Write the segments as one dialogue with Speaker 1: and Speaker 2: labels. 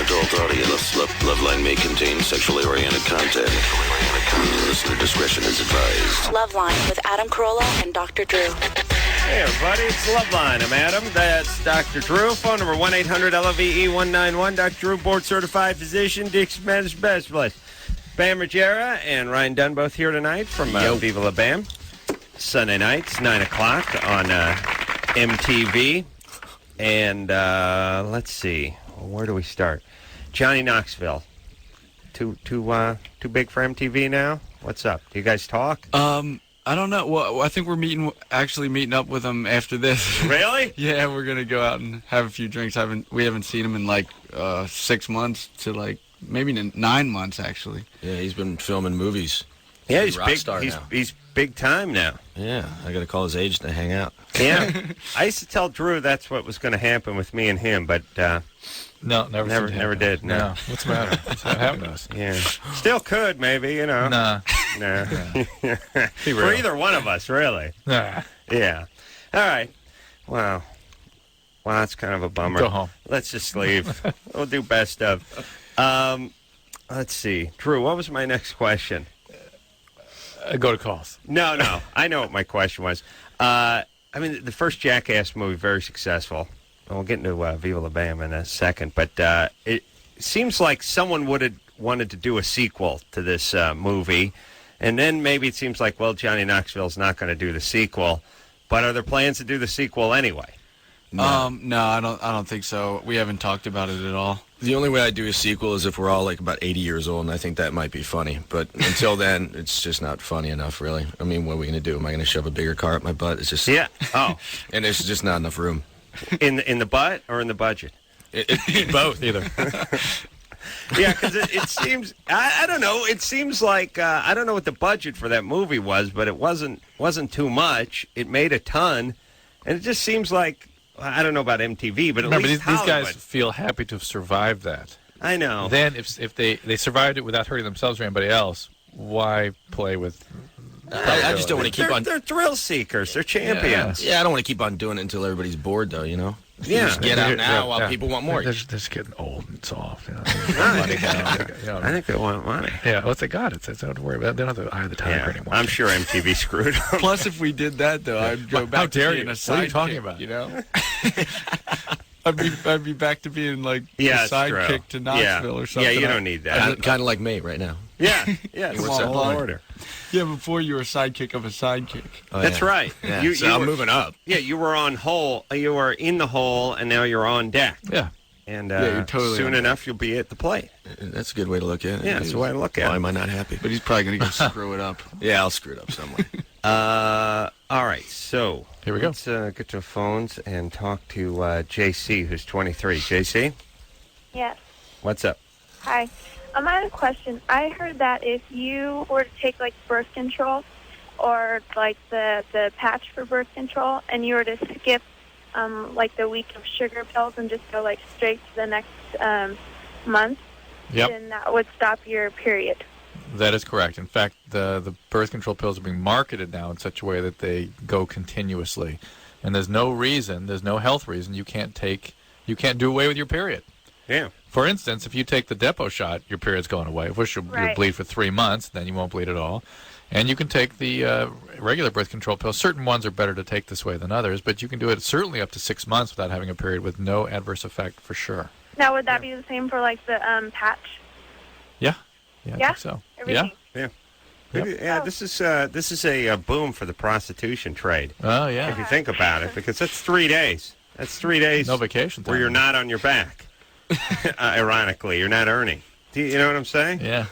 Speaker 1: adult audience. Loveline may contain sexually oriented content. Listener discretion is advised.
Speaker 2: Loveline with Adam Carolla and Dr. Drew.
Speaker 3: Hey, everybody, it's Loveline. I'm Adam. That's Dr. Drew. Phone number 1-800-LOVE-191. Dr. Drew, board-certified physician, Dixie Medicine Specialist. Bam Margera and Ryan Dunn both here tonight from Viva La Bam. Sunday nights, 9 o'clock on MTV. And let's see, where do we start? Johnny Knoxville. Too big for MTV now? What's up? Do you guys talk?
Speaker 4: I don't know. Well, I think we're actually meeting up with him after this.
Speaker 3: Really?
Speaker 4: Yeah, we're gonna go out and have a few drinks. We haven't seen him in like 6 months to like maybe 9 months actually.
Speaker 5: Yeah, he's been filming movies.
Speaker 3: Yeah, he's
Speaker 5: rock
Speaker 3: big.
Speaker 5: Star now.
Speaker 3: He's big time now.
Speaker 5: Yeah, I got to call his agent to hang out.
Speaker 3: Yeah, I used to tell Drew that's what was going to happen with me and him, but
Speaker 6: no,
Speaker 3: never did. No.
Speaker 6: What's the matter? What's that happened to us?
Speaker 3: Yeah, still could maybe, you know.
Speaker 6: Nah.
Speaker 3: For either one of us, really.
Speaker 6: Nah.
Speaker 3: Yeah. All right. Wow, that's kind of a bummer.
Speaker 6: Go home.
Speaker 3: Let's just leave. We'll do best of. Let's see, Drew. What was my next question?
Speaker 6: Go to calls.
Speaker 3: No. I know what my question was. I mean, the first Jackass movie, very successful. We'll get into Viva La Bam in a second, but it seems like someone would have wanted to do a sequel to this movie, and then maybe it seems like, well, Johnny Knoxville's not going to do the sequel, but are there plans to do the sequel anyway?
Speaker 4: No, I don't think so. We haven't talked about it at all.
Speaker 5: The only way I do a sequel is if we're all like about 80 years old, and I think that might be funny. But until then, it's just not funny enough, really. I mean, what are we going to do? Am I going to shove a bigger car up my butt? It's just
Speaker 3: Oh,
Speaker 5: and there's just not enough room.
Speaker 3: In the butt or in the budget?
Speaker 5: Both,
Speaker 6: either.
Speaker 3: Yeah, because it seems I don't know. It seems like I don't know what the budget for that movie was, but it wasn't too much. It made a ton, and it just seems like. I don't know about MTV, but at least
Speaker 6: these guys feel happy to have survived that.
Speaker 3: I know.
Speaker 6: Then if they survived it without hurting themselves or anybody else, why play with...
Speaker 5: I just don't want to keep on...
Speaker 3: They're thrill seekers. They're champions.
Speaker 5: Yeah, I don't want to keep on doing it until everybody's bored, though, you know?
Speaker 3: Yeah.
Speaker 5: Just get out now while people want more.
Speaker 6: They're just getting old and soft. You know?
Speaker 3: I think they want money.
Speaker 6: Yeah, once they got it, they don't have to worry about it. They don't have to eye the tiger anymore.
Speaker 3: I'm sure MTV screwed them.
Speaker 4: Plus, if we did that, though, I'd go back to being a sidekick.
Speaker 6: What are you talking about?
Speaker 4: You know? I'd be back to being like a sidekick to Knoxville or something.
Speaker 3: Yeah, you don't need that.
Speaker 5: Kind of like me right now.
Speaker 3: Yeah. It's all order.
Speaker 4: Yeah, before you were a sidekick of a sidekick.
Speaker 5: Oh,
Speaker 3: That's right.
Speaker 5: Yeah.
Speaker 3: You
Speaker 5: I'm
Speaker 3: were
Speaker 5: moving up.
Speaker 3: Yeah, you were on hole. You were in the hole, and now you're on deck.
Speaker 6: Yeah.
Speaker 3: And
Speaker 4: you're totally
Speaker 3: soon enough, you'll be at the plate.
Speaker 5: That's a good way to look at it.
Speaker 3: Yeah, that's the way to look at it.
Speaker 5: Why am I not happy?
Speaker 4: But he's probably going to go screw it up.
Speaker 5: Yeah, I'll screw it up somewhere.
Speaker 3: All right, so
Speaker 6: here we go.
Speaker 3: Let's get to the phones and talk to JC, who's 23. JC?
Speaker 7: Yes.
Speaker 3: What's up?
Speaker 7: Hi. I had a question. I heard that if you were to take, like, birth control or, like, the patch for birth control and you were to skip, like, the week of sugar pills and just go, like, straight to the next month, then that would stop your period.
Speaker 6: That is correct. In fact, the birth control pills are being marketed now in such a way that they go continuously. And there's no health reason you can't do away with your period.
Speaker 3: Yeah.
Speaker 6: For instance, if you take the Depo shot, your period's going away. Of course, you'll bleed for 3 months, then you won't bleed at all. And you can take the regular birth control pills. Certain ones are better to take this way than others, but you can do it certainly up to 6 months without having a period with no adverse effect for sure.
Speaker 7: Now, would that be the same for, like, the patch?
Speaker 6: Yeah. Yeah, I think so.
Speaker 7: Everything?
Speaker 3: Yeah.
Speaker 6: Yep.
Speaker 3: Yeah, this is a boom for the prostitution trade.
Speaker 6: Oh, yeah.
Speaker 3: If you think about it, because that's 3 days. That's 3 days.
Speaker 6: No vacation time.
Speaker 3: Where you're not on your back. Ironically, you're not earning. Do you know what I'm saying?
Speaker 6: Yeah.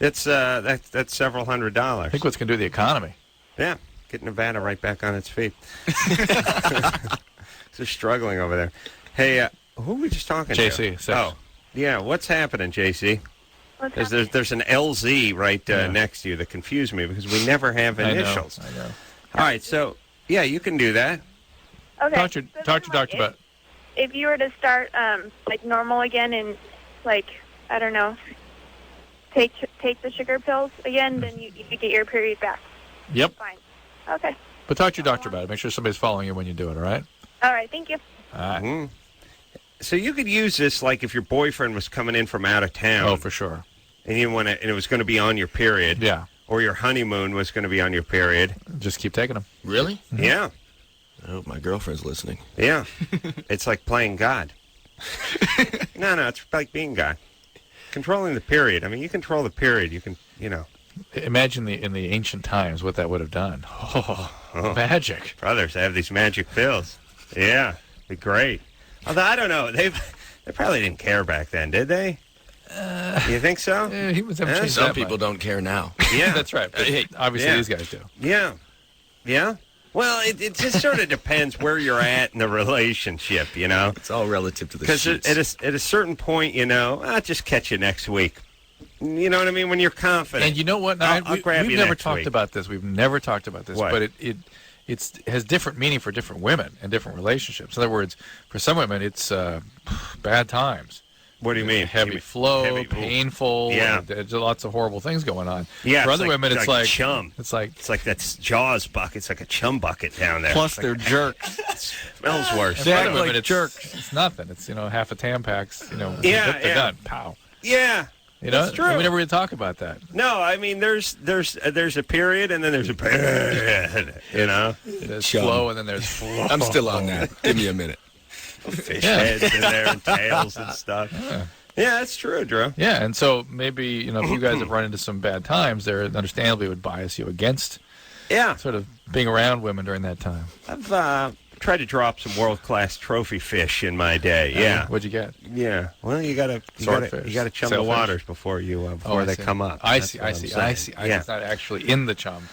Speaker 3: It's that's several $100s.
Speaker 6: I think what's going to do the economy.
Speaker 3: Yeah. Get Nevada right back on its feet. They're struggling over there. Hey, who were we just talking to?
Speaker 6: JC. 6.
Speaker 3: Oh, yeah. What's happening, JC? There's an LZ right next to you that confused me because we never have initials.
Speaker 6: I know.
Speaker 3: All right, so, yeah, you can do that.
Speaker 7: Okay.
Speaker 6: Talk to your doctor about it.
Speaker 7: If you were to start, like, normal again and, like, I don't know, take the sugar pills again, then you could get your period back.
Speaker 6: Yep.
Speaker 7: Fine. Okay.
Speaker 6: But talk to your doctor about it. Make sure somebody's following you when you do it, all right?
Speaker 7: All right, thank you.
Speaker 6: All right.
Speaker 3: Mm-hmm. So you could use this like if your boyfriend was coming in from out of town.
Speaker 6: Oh, for sure.
Speaker 3: And and it was going to be on your period.
Speaker 6: Yeah.
Speaker 3: Or your honeymoon was going to be on your period.
Speaker 6: Just keep taking them.
Speaker 5: Really?
Speaker 6: Mm-hmm.
Speaker 3: Yeah.
Speaker 5: I hope my girlfriend's listening.
Speaker 3: Yeah. It's like playing God. No, it's like being God. Controlling the period. I mean, you control the period. You can,
Speaker 6: Imagine in the ancient times what that would have done. Oh, magic.
Speaker 3: Brothers, they have these magic pills. Yeah. Be great. Although, I don't know. They probably didn't care back then, did they? You think so?
Speaker 6: Yeah, he was
Speaker 5: Some people don't care now.
Speaker 3: Yeah.
Speaker 6: That's right. But obviously, these guys do.
Speaker 3: Yeah. Yeah? Well, it just sort of depends where you're at in the relationship,
Speaker 5: It's all relative to the sheets.
Speaker 3: Because at a certain point, I'll just catch you next week. You know what I mean? When you're confident.
Speaker 6: And you know what?
Speaker 3: I'll grab
Speaker 6: we've
Speaker 3: you
Speaker 6: never
Speaker 3: next
Speaker 6: talked
Speaker 3: week.
Speaker 6: about this. We've never talked about this.
Speaker 3: What?
Speaker 6: But it has different meaning for different women and different relationships. In other words, for some women, it's bad times.
Speaker 3: What do you mean?
Speaker 6: Heavy flow, painful.
Speaker 3: Yeah.
Speaker 6: There's lots of horrible things going on.
Speaker 3: Yeah.
Speaker 6: For other women, it's like
Speaker 3: chum.
Speaker 6: It's like
Speaker 3: that Jaws bucket. It's like a chum bucket down there.
Speaker 4: Plus, they're jerks.
Speaker 3: It smells worse.
Speaker 6: for other
Speaker 4: act
Speaker 6: women,
Speaker 4: like
Speaker 6: it's
Speaker 4: jerks.
Speaker 6: It's nothing. It's half a Tampax.
Speaker 3: Yeah,
Speaker 6: they're done. Pow.
Speaker 3: Yeah. That's true.
Speaker 6: We never really talk about that.
Speaker 3: No, I mean there's a period and then there's a period.
Speaker 6: There's flow and then there's flow.
Speaker 5: I'm still on that. Give me a minute.
Speaker 3: Fish heads in there and tails and stuff. Yeah, that's true, Drew.
Speaker 6: Yeah, and so maybe, if you guys have run into some bad times, there understandably would bias you against sort of being around women during that time.
Speaker 3: I've tried to drop some world-class trophy fish in my day. Yeah.
Speaker 6: What'd you get?
Speaker 3: Yeah. Well, you gotta chum the waters before they come up.
Speaker 6: I see. It's not actually in the chum.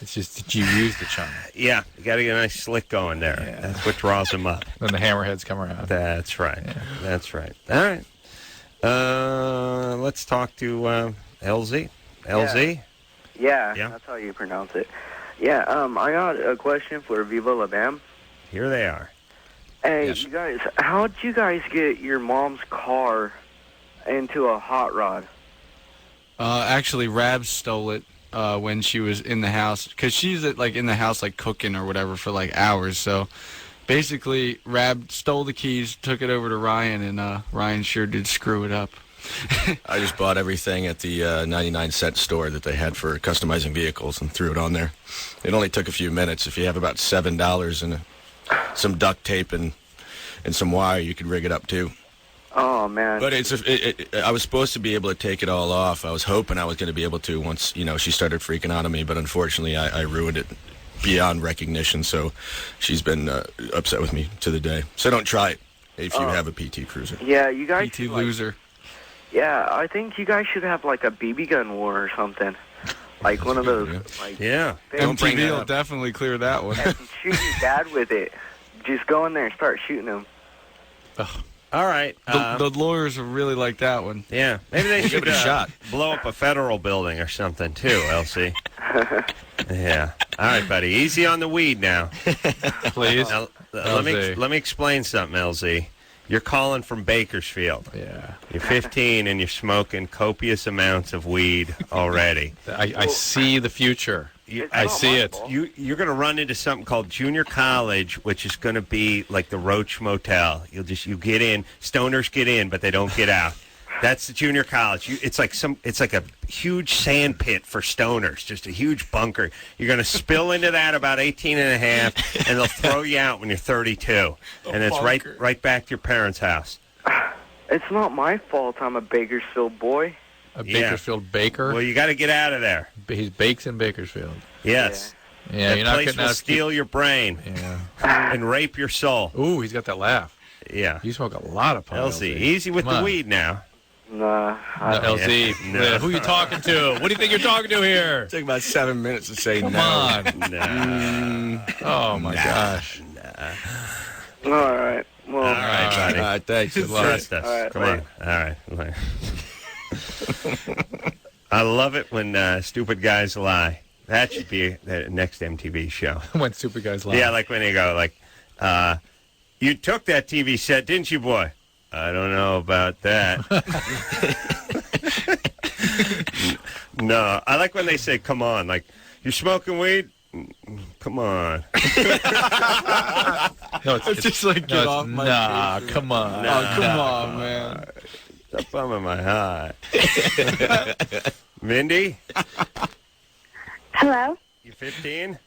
Speaker 6: It's just that you use the chum.
Speaker 3: Yeah, you got to get a nice slick going there.
Speaker 6: Yeah.
Speaker 3: That's what draws them up.
Speaker 6: Then the hammerheads come around.
Speaker 3: That's right.
Speaker 6: Yeah.
Speaker 3: That's right. All right. Let's talk to LZ. LZ?
Speaker 8: Yeah,
Speaker 3: Yeah.
Speaker 8: that's how you pronounce it. Yeah, I got a question for Viva La Bam.
Speaker 3: Here they are.
Speaker 8: Hey,
Speaker 6: Yes.
Speaker 8: you guys, how'd you guys get your mom's car into a hot rod?
Speaker 4: Actually, Rab stole it when she was in the house, because she's in the house cooking or whatever for hours. So basically, Rab stole the keys, took it over to Ryan, and Ryan sure did screw it up.
Speaker 5: I just bought everything at the 99-cent store that they had for customizing vehicles and threw it on there. It only took a few minutes. If you have about $7 and some duct tape and some wire, you could rig it up too.
Speaker 8: Oh, man.
Speaker 5: But I was supposed to be able to take it all off. I was hoping I was going to be able to once, she started freaking out on me. But unfortunately, I ruined it beyond recognition. So she's been upset with me to the day. So don't try it if you have a PT Cruiser.
Speaker 8: Yeah, you guys
Speaker 4: PT
Speaker 8: should,
Speaker 4: loser.
Speaker 8: Yeah, I think you guys should have a BB gun war or something. One of those,
Speaker 3: Yeah.
Speaker 5: Don't bring
Speaker 4: MTV
Speaker 5: that
Speaker 4: will
Speaker 5: up.
Speaker 4: definitely clear that one.
Speaker 8: and shoot your dad with it. Just go in there and start shooting him.
Speaker 3: All right.
Speaker 4: The lawyers will really like that one.
Speaker 3: Yeah. Maybe they should
Speaker 5: it a shot.
Speaker 3: blow up a federal building or something, too, LC. Yeah. All right, buddy. Easy on the weed now.
Speaker 6: Please.
Speaker 3: Now,
Speaker 6: LZ.
Speaker 3: let me explain something, LZ. You're calling from Bakersfield.
Speaker 6: Yeah.
Speaker 3: You're 15 and you're smoking copious amounts of weed already.
Speaker 6: I see the future.
Speaker 8: It's
Speaker 6: I
Speaker 8: not
Speaker 6: see
Speaker 8: my
Speaker 6: it.
Speaker 8: fault.
Speaker 3: You're going to run into something called junior college, which is going to be like the Roach Motel. You get in, stoners get in, but they don't get out. That's the junior college. It's like a huge sand pit for stoners, just a huge bunker. You're going to spill into that about 18 and a half, and they'll throw you out when you're 32. And it's right back to your parents' house.
Speaker 8: It's not my fault I'm a Bakersfield boy.
Speaker 6: A Bakersfield baker.
Speaker 3: Well, you got to get out of there.
Speaker 6: He bakes in Bakersfield.
Speaker 3: Yes.
Speaker 6: Yeah,
Speaker 3: That
Speaker 6: you're not
Speaker 3: place
Speaker 6: getting
Speaker 3: will
Speaker 6: out of
Speaker 3: steal your brain
Speaker 6: Yeah.
Speaker 3: and rape your soul.
Speaker 6: Ooh, he's got that laugh.
Speaker 3: Yeah.
Speaker 6: You smoke a lot of pot.
Speaker 3: LZ, easy with
Speaker 6: Come
Speaker 3: the
Speaker 6: on.
Speaker 3: weed now.
Speaker 8: Nah.
Speaker 6: No, LZ.
Speaker 3: No.
Speaker 6: Yeah, who you talking to? What do you think you're talking to here?
Speaker 5: It took about 7 minutes to say
Speaker 6: Come
Speaker 5: no.
Speaker 6: on.
Speaker 3: Nah.
Speaker 6: Oh, my gosh.
Speaker 8: All right. Well,
Speaker 3: All right, buddy.
Speaker 5: All right, thanks.
Speaker 6: Good luck.
Speaker 3: Trust us.
Speaker 8: All right,
Speaker 3: Come on. All right. I love it when stupid guys lie. That should be the next MTV show.
Speaker 6: When super guys lie.
Speaker 3: Yeah, like when they go, you took that TV set, didn't you, boy? I don't know about that. No, I like when they say, come on, like, you're smoking weed? Come on.
Speaker 6: No,
Speaker 4: It's just like, get off my
Speaker 6: Nah,
Speaker 4: face.
Speaker 6: come on.
Speaker 4: Oh, come on, man.
Speaker 3: Stop bumming my high. Mindy,
Speaker 7: Hello?
Speaker 3: you 15?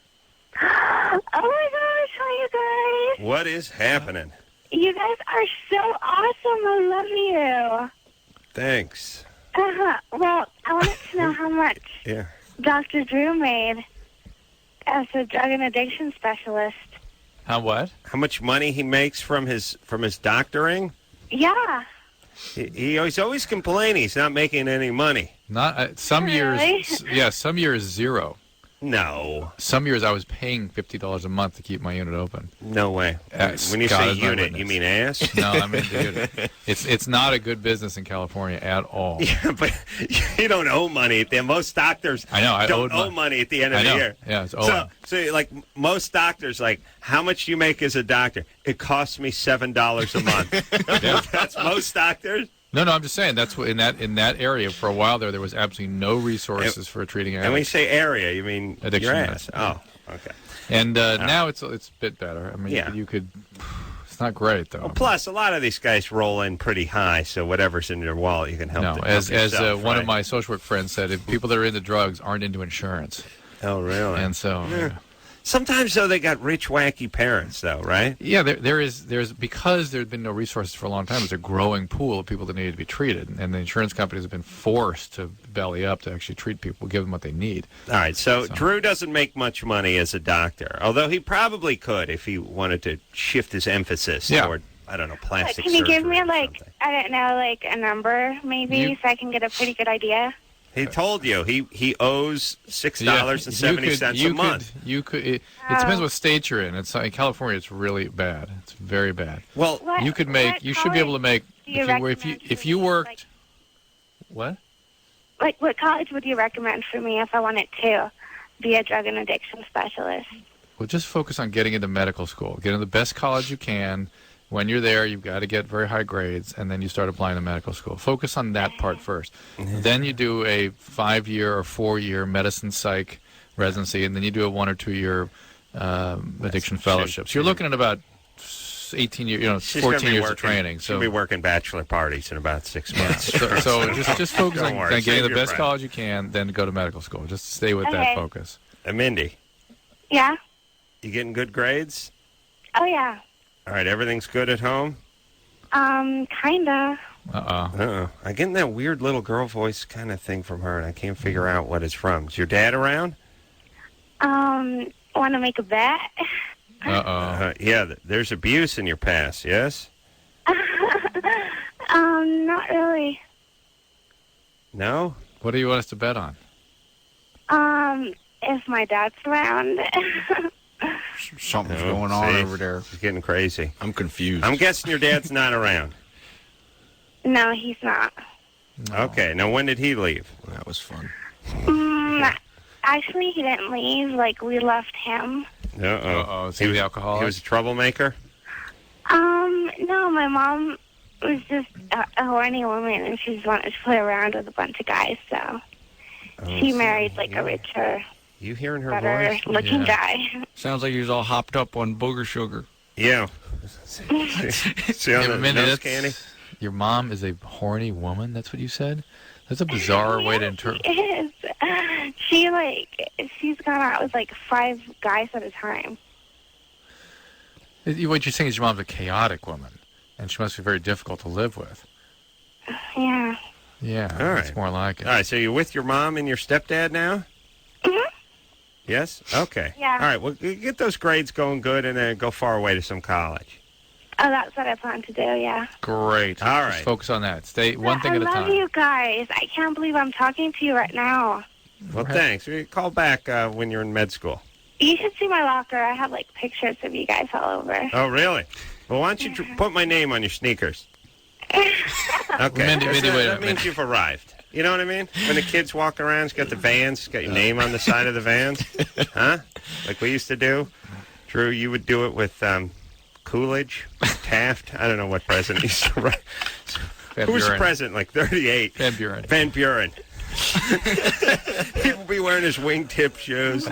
Speaker 7: Oh my gosh, hi you guys.
Speaker 3: What is happening?
Speaker 7: You guys are so awesome. I love you.
Speaker 3: Thanks.
Speaker 7: Well, I wanted to know how much
Speaker 3: Yeah.
Speaker 7: Dr. Drew made as a drug and addiction specialist.
Speaker 6: How what?
Speaker 3: How much money he makes from his doctoring?
Speaker 7: Yeah.
Speaker 3: He's always complaining he's not making any money.
Speaker 6: Not some
Speaker 7: Really?
Speaker 6: years. Yeah, some years zero.
Speaker 3: No.
Speaker 6: Some years I was paying $50 a month to keep my unit open.
Speaker 3: No way.
Speaker 6: Yes,
Speaker 3: When you
Speaker 6: God
Speaker 3: say
Speaker 6: is my
Speaker 3: unit,
Speaker 6: witness.
Speaker 3: you mean ass?
Speaker 6: No, I mean the unit. It's not a good business in California at all.
Speaker 3: Yeah, but you don't owe money at the end. Most doctors
Speaker 6: I know. I
Speaker 3: don't
Speaker 6: owed
Speaker 3: owe money at the end of
Speaker 6: I
Speaker 3: the
Speaker 6: know.
Speaker 3: year.
Speaker 6: Yeah, it's owing.
Speaker 3: So, like, most doctors, like, how much do you make as a doctor? It costs me $7 a month.
Speaker 6: Yeah.
Speaker 3: That's most doctors.
Speaker 6: No, I'm just saying that's what in that area for a while there was absolutely no resources for treating
Speaker 3: And when you
Speaker 6: addicts.
Speaker 3: say area, you mean
Speaker 6: Addiction
Speaker 3: your
Speaker 6: units.
Speaker 3: ass. Oh, okay.
Speaker 6: And now it's a bit better. I mean,
Speaker 3: Yeah.
Speaker 6: you could. It's not great though.
Speaker 3: Well, plus, a lot of these guys roll in pretty high, so whatever's in your wallet, you can help.
Speaker 6: No,
Speaker 3: help
Speaker 6: as
Speaker 3: yourself,
Speaker 6: one
Speaker 3: right?
Speaker 6: of my social work friends said, if people that are into drugs aren't into insurance,
Speaker 3: Oh, really?
Speaker 6: and so
Speaker 3: Sometimes, though, they got rich, wacky parents, though, right?
Speaker 6: yeah, there's because there's been no resources for a long time. There's a growing pool of people that need to be treated, and the insurance companies have been forced to belly up to actually treat people, give them what they need.
Speaker 3: All right, so Drew doesn't make much money as a doctor, although he probably could if he wanted to shift his emphasis toward, I don't know, plastic
Speaker 7: Can you give
Speaker 3: surgery
Speaker 7: me,
Speaker 3: or
Speaker 7: like,
Speaker 3: something.
Speaker 7: I don't know, like a number maybe so I can get a pretty good idea?
Speaker 3: He told you he owes $6.70 a month.
Speaker 6: You could. It depends what state you're in. It's in California. It's really bad. It's very bad.
Speaker 3: Well,
Speaker 7: What-
Speaker 6: You could make.
Speaker 7: what
Speaker 6: You should be able to make.
Speaker 7: do you
Speaker 6: If you
Speaker 7: recommend
Speaker 6: if
Speaker 7: for
Speaker 6: you
Speaker 7: me?
Speaker 6: worked. What?
Speaker 7: Like, what college would you recommend for me if I wanted to be a drug and addiction specialist?
Speaker 6: Well, just focus on getting into medical school. Get into the best college you can. When you're there, you've got to get very high grades, and then you start applying to medical school. Focus on that part first. Then you do a 5-year or 4-year medicine psych residency, and then you do a 1 or 2 year addiction fellowship. So you're looking at about 18 years,
Speaker 3: she's gonna
Speaker 6: 14
Speaker 3: be
Speaker 6: years of
Speaker 3: working-
Speaker 6: training. So
Speaker 3: she'll be working bachelor parties in about 6 months.
Speaker 6: so just focus
Speaker 3: Don't
Speaker 6: on
Speaker 3: worry,
Speaker 6: getting
Speaker 3: save
Speaker 6: the
Speaker 3: your
Speaker 6: best
Speaker 3: breath.
Speaker 6: college you can, then go to medical school. Just stay with that
Speaker 7: Okay.
Speaker 6: focus.
Speaker 3: Mindy,
Speaker 7: Yeah?
Speaker 3: you getting good grades?
Speaker 7: Oh, yeah.
Speaker 3: All right, everything's good at home?
Speaker 7: Kinda.
Speaker 3: Uh-oh. I'm getting that weird little girl voice kind of thing from her, and I can't figure out what it's from. Is your dad around?
Speaker 7: Want to make a bet?
Speaker 3: Yeah, there's abuse in your past, yes?
Speaker 7: Not really.
Speaker 3: No?
Speaker 6: What do you want us to bet on?
Speaker 7: If my dad's around.
Speaker 4: Something's
Speaker 3: No,
Speaker 4: going on
Speaker 3: see?
Speaker 4: over there.
Speaker 3: It's getting crazy.
Speaker 5: I'm confused.
Speaker 3: I'm guessing your dad's not around.
Speaker 7: No, he's not.
Speaker 3: Okay, now when did he leave?
Speaker 5: That was fun.
Speaker 7: Actually, he didn't leave. Like, we left him.
Speaker 3: Uh-oh.
Speaker 6: Is he the alcoholic?
Speaker 3: He was a troublemaker?
Speaker 7: No, my mom was just a horny woman, and she just wanted to play around with a bunch of guys, so she married, like, a richer,
Speaker 3: You hearing her voice?
Speaker 7: better-looking guy.
Speaker 4: Sounds like he was all hopped up on booger sugar.
Speaker 3: Yeah. See on the
Speaker 6: Mindy,
Speaker 3: nose
Speaker 6: that's-
Speaker 3: candy?
Speaker 6: Your mom is a horny woman? That's what you said? That's a bizarre way to interpret.
Speaker 7: Yes. She's gone out with, like, 5 guys at a time.
Speaker 6: What you're saying is your mom's a chaotic woman, and she must be very difficult to live with.
Speaker 7: Yeah.
Speaker 6: Yeah,
Speaker 3: All
Speaker 6: that's
Speaker 3: right.
Speaker 6: more like it.
Speaker 3: All right, so you're with your mom and your stepdad now? Yes? Okay.
Speaker 7: Yeah.
Speaker 3: All right, well, get those grades going good and then go far away to some college.
Speaker 7: Oh, that's what I plan to do, yeah.
Speaker 6: Great.
Speaker 3: All
Speaker 6: Just
Speaker 3: right.
Speaker 6: focus on that. Stay one thing
Speaker 7: I
Speaker 6: at a
Speaker 7: love
Speaker 6: time.
Speaker 7: you guys. I can't believe I'm talking to you right now.
Speaker 3: Well, thanks. We call back when you're in med school.
Speaker 7: You should see my locker. I have, like, pictures of you guys all over.
Speaker 3: Oh, really? Well, why don't you put my name on your sneakers? Okay.
Speaker 6: Mindy, wait a
Speaker 3: that
Speaker 6: minute.
Speaker 3: means you've arrived. You know what I mean? When the kids walk around, it's got the vans, it's got your name on the side of the vans. Huh? Like we used to do. Drew, you would do it with Coolidge, Taft. I don't know what president used to write. Who was the president? Like 38.
Speaker 6: Van Buren.
Speaker 3: Van Buren. be wearing his wingtip shoes,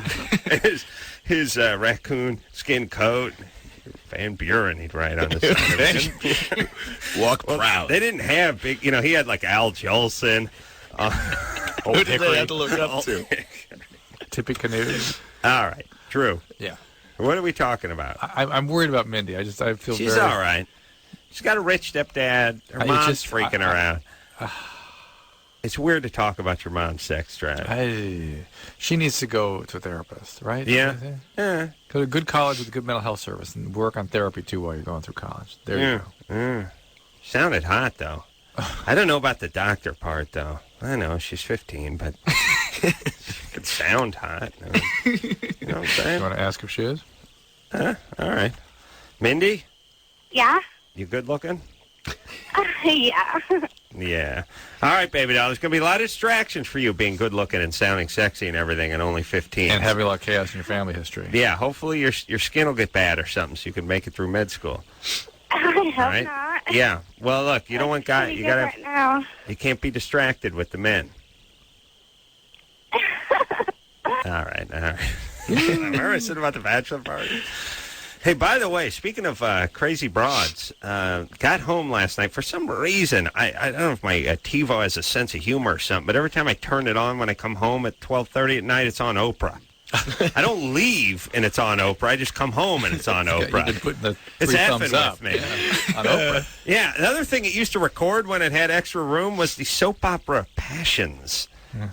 Speaker 3: and his raccoon skin coat. Van Buren, he'd write on the side of it.
Speaker 5: Walk proud.
Speaker 3: They didn't have big, he had like Al Jolson.
Speaker 5: Who did they have to look up to?
Speaker 6: Tippy Canary.
Speaker 3: All right, Drew.
Speaker 6: Yeah.
Speaker 3: What are we talking about?
Speaker 6: I'm worried about Mindy. I feel
Speaker 3: She's
Speaker 6: very...
Speaker 3: all right. She's got a rich stepdad. Her mom's freaking her out. It's weird to talk about your mom's sex drive.
Speaker 6: She needs to go to a therapist, right?
Speaker 3: Yeah.
Speaker 6: Go to a good college with a good mental health service and work on therapy, too, while you're going through college. There you go.
Speaker 3: Sounded hot, though. I don't know about the doctor part, though. I know, she's 15, but she could sound hot. You know what I'm saying?
Speaker 6: You want to ask if she is?
Speaker 3: All right. Mindy,
Speaker 7: Yeah?
Speaker 3: you good looking?
Speaker 7: Yeah.
Speaker 3: Yeah. All right, baby doll. There's going to be a lot of distractions for you being good looking and sounding sexy and everything and only 15.
Speaker 6: And having a lot of chaos in your family history.
Speaker 3: Yeah, hopefully your skin will get bad or something so you can make it through med school.
Speaker 7: I hope
Speaker 3: Right?
Speaker 7: not.
Speaker 3: Yeah. Well, look, you don't want guys. You got
Speaker 7: right now.
Speaker 3: You can't be distracted with the men. All right. Remember I said about the bachelor party? Hey, by the way, speaking of crazy broads, got home last night. For some reason, I don't know if my TiVo has a sense of humor or something, but every time I turn it on when I come home at 12:30 at night, it's on Oprah. I don't leave and it's on Oprah. I just come home and it's on Oprah.
Speaker 6: You've been putting the
Speaker 3: It's
Speaker 6: three
Speaker 3: effing
Speaker 6: thumbs up
Speaker 3: with me.
Speaker 6: on Oprah.
Speaker 3: Yeah, another thing it used to record when it had extra room was the soap opera Passions,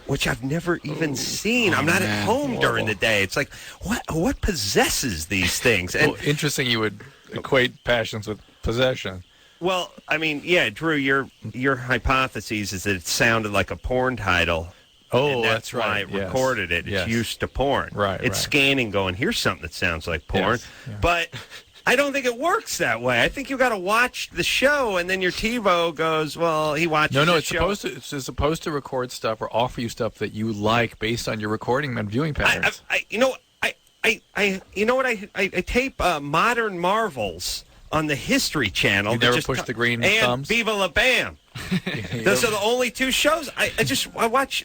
Speaker 3: which I've never even seen. I'm not at home during the day. It's like, what possesses these things? And
Speaker 6: Well, interesting you would equate passions with possession.
Speaker 3: well, I mean, yeah, Drew, your hypothesis is that it sounded like a porn title.
Speaker 6: Oh,
Speaker 3: and
Speaker 6: that's
Speaker 3: why
Speaker 6: right.
Speaker 3: it
Speaker 6: Yes.
Speaker 3: recorded it. It's
Speaker 6: Yes.
Speaker 3: used to porn.
Speaker 6: Right,
Speaker 3: It's
Speaker 6: right.
Speaker 3: scanning going, here's something that sounds like porn.
Speaker 6: Yes, yeah.
Speaker 3: But I don't think it works that way. I think you got to watch the show, and then your TiVo goes, well, he watches
Speaker 6: No,
Speaker 3: the
Speaker 6: it's
Speaker 3: show.
Speaker 6: supposed to record stuff or offer you stuff that you like based on your recording and viewing patterns.
Speaker 3: You know what? I tape Modern Marvels on the History Channel.
Speaker 6: You
Speaker 3: that
Speaker 6: never
Speaker 3: just
Speaker 6: push the green
Speaker 3: and
Speaker 6: thumbs?
Speaker 3: Viva La Bam. Those are the only two shows. I just watch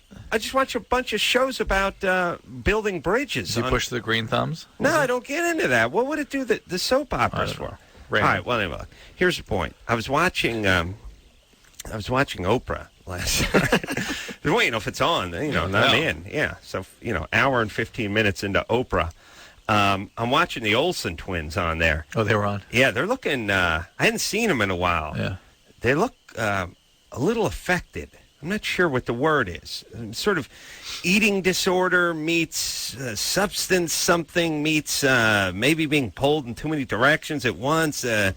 Speaker 3: a bunch of shows about building bridges.
Speaker 6: Do you push the green thumbs?
Speaker 3: No, I don't get into that. What would it do the soap operas for?
Speaker 6: Random.
Speaker 3: All right. Well, anyway, here's the point. I was watching Oprah last night. Well, if it's on, not in. Yeah. So, hour and 15 minutes into Oprah. I'm watching the Olsen twins on there.
Speaker 6: Oh, they were on?
Speaker 3: Yeah, they're looking, I hadn't seen them in a while.
Speaker 6: Yeah.
Speaker 3: They look a little affected. I'm not sure what the word is. Sort of eating disorder meets substance something meets maybe being pulled in too many directions at once. They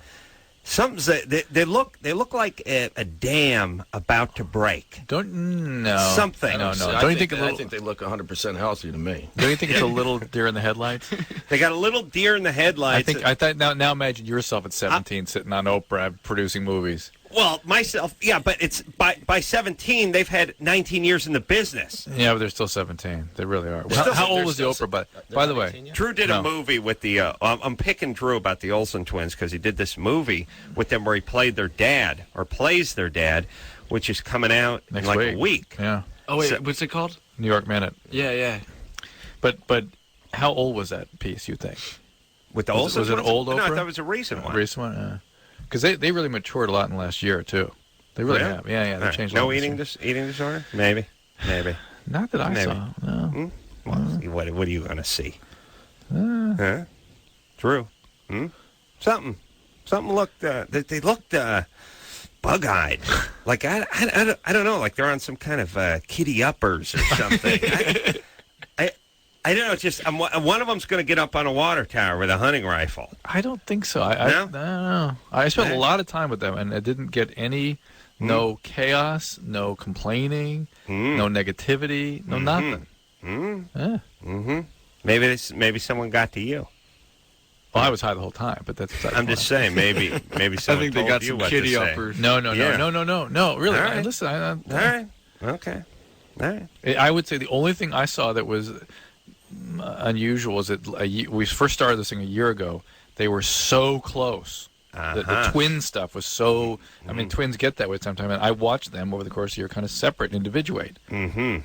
Speaker 3: look like a dam about to break.
Speaker 6: Something.
Speaker 5: No.
Speaker 6: Don't you think
Speaker 5: I think they look 100% healthy to me.
Speaker 6: Don't you think it's a little deer in the headlights?
Speaker 3: They got a little deer in the headlights.
Speaker 6: I thought now imagine yourself at 17 sitting on Oprah producing movies.
Speaker 3: Well, myself, yeah, but it's by 17 they've had 19 years in the business.
Speaker 6: Yeah, but they're still 17. They really are.
Speaker 3: Still-
Speaker 6: How old
Speaker 3: they're
Speaker 6: was the
Speaker 3: still-
Speaker 6: Oprah? By the way,
Speaker 3: Drew did a movie with the. I'm picking Drew about the Olsen twins because he did this movie with them where he played their dad or plays their dad, which is coming out
Speaker 6: next
Speaker 3: in like
Speaker 6: week.
Speaker 3: a week.
Speaker 6: Yeah.
Speaker 5: Oh, wait,
Speaker 3: So-
Speaker 5: what's it called?
Speaker 6: New York Minute.
Speaker 5: Yeah.
Speaker 6: But how old was that piece, you think?
Speaker 3: With the
Speaker 6: Was
Speaker 3: Olsen
Speaker 6: it an
Speaker 3: twins?
Speaker 6: old
Speaker 3: No, I
Speaker 6: Oprah?
Speaker 3: thought it was a recent one.
Speaker 6: Recent one? Because they really matured a lot in the last year, too. They really have. Yeah, they changed a lot.
Speaker 3: No eating disorder? Maybe.
Speaker 6: Not that I
Speaker 3: Maybe.
Speaker 6: saw. No.
Speaker 3: Well, what are you going to see? Huh? Drew? Something looked. They looked bug-eyed. Like I don't know. Like they're on some kind of kitty uppers or something. I don't know. It's just one of them's going to get up on a water tower with a hunting rifle.
Speaker 6: I don't think so.
Speaker 3: No?
Speaker 6: I don't know. I spent a lot of time with them, and I didn't get any. No chaos, no complaining, no negativity, no nothing.
Speaker 3: Maybe someone got to you.
Speaker 6: Well, I was high the whole time, but that's.
Speaker 3: I'm just saying, maybe someone
Speaker 5: I think they
Speaker 3: told
Speaker 5: got
Speaker 3: you
Speaker 5: some
Speaker 3: what
Speaker 5: kitty
Speaker 3: to say.
Speaker 5: uppers.
Speaker 6: No.
Speaker 3: Yeah.
Speaker 6: No. Really,
Speaker 3: All right.
Speaker 6: listen.
Speaker 3: All right. Okay. All right.
Speaker 6: I would say the only thing I saw that was unusual is that we first started this thing a year ago. They were so close. The twin stuff was so. I mean, twins get that way sometimes. And I watched them over the course of the year, kind of separate and individuate.
Speaker 3: Mm-hmm.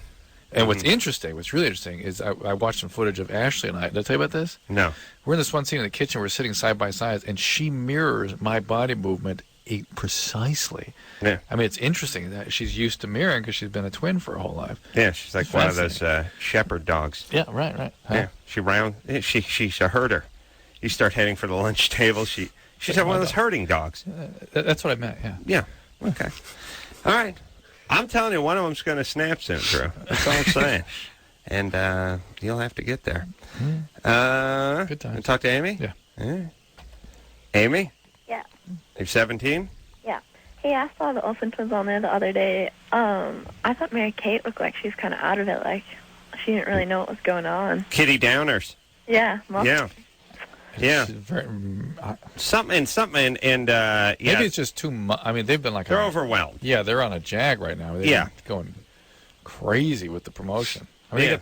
Speaker 6: And what's really interesting, is I watched some footage of Ashley and I. Did I tell you about this?
Speaker 3: No.
Speaker 6: We're in this one scene in the kitchen. We're sitting side by side, and she mirrors my body movement precisely.
Speaker 3: Yeah.
Speaker 6: I mean, it's interesting that she's used to mirroring because she's been a twin for her whole life.
Speaker 3: Yeah, she's like one of those shepherd dogs.
Speaker 6: Yeah, right.
Speaker 3: Huh? Yeah, she's a herder. You start heading for the lunch table, she's one of those herding dogs.
Speaker 6: That's what I meant, yeah.
Speaker 3: Yeah, okay. All right. I'm telling you, one of them's going to snap soon, Drew. That's all I'm saying. And you'll have to get there.
Speaker 6: Good time.
Speaker 3: Talk to Amy?
Speaker 6: Yeah.
Speaker 3: Amy?
Speaker 7: Yeah.
Speaker 3: You're 17?
Speaker 7: Yeah. Hey, I saw the Olsen twins on there the other day. I thought Mary Kate looked like she was kind of out of it, like she didn't really know what was going on.
Speaker 3: Kitty Downers.
Speaker 7: Yeah.
Speaker 3: Yeah. Yeah.
Speaker 6: Very,
Speaker 3: Something, and yeah.
Speaker 6: Maybe it's just too much. I mean, they've been like...
Speaker 3: They're overwhelmed.
Speaker 6: Yeah, they're on a jag right now. They're going crazy with the promotion. I mean, they got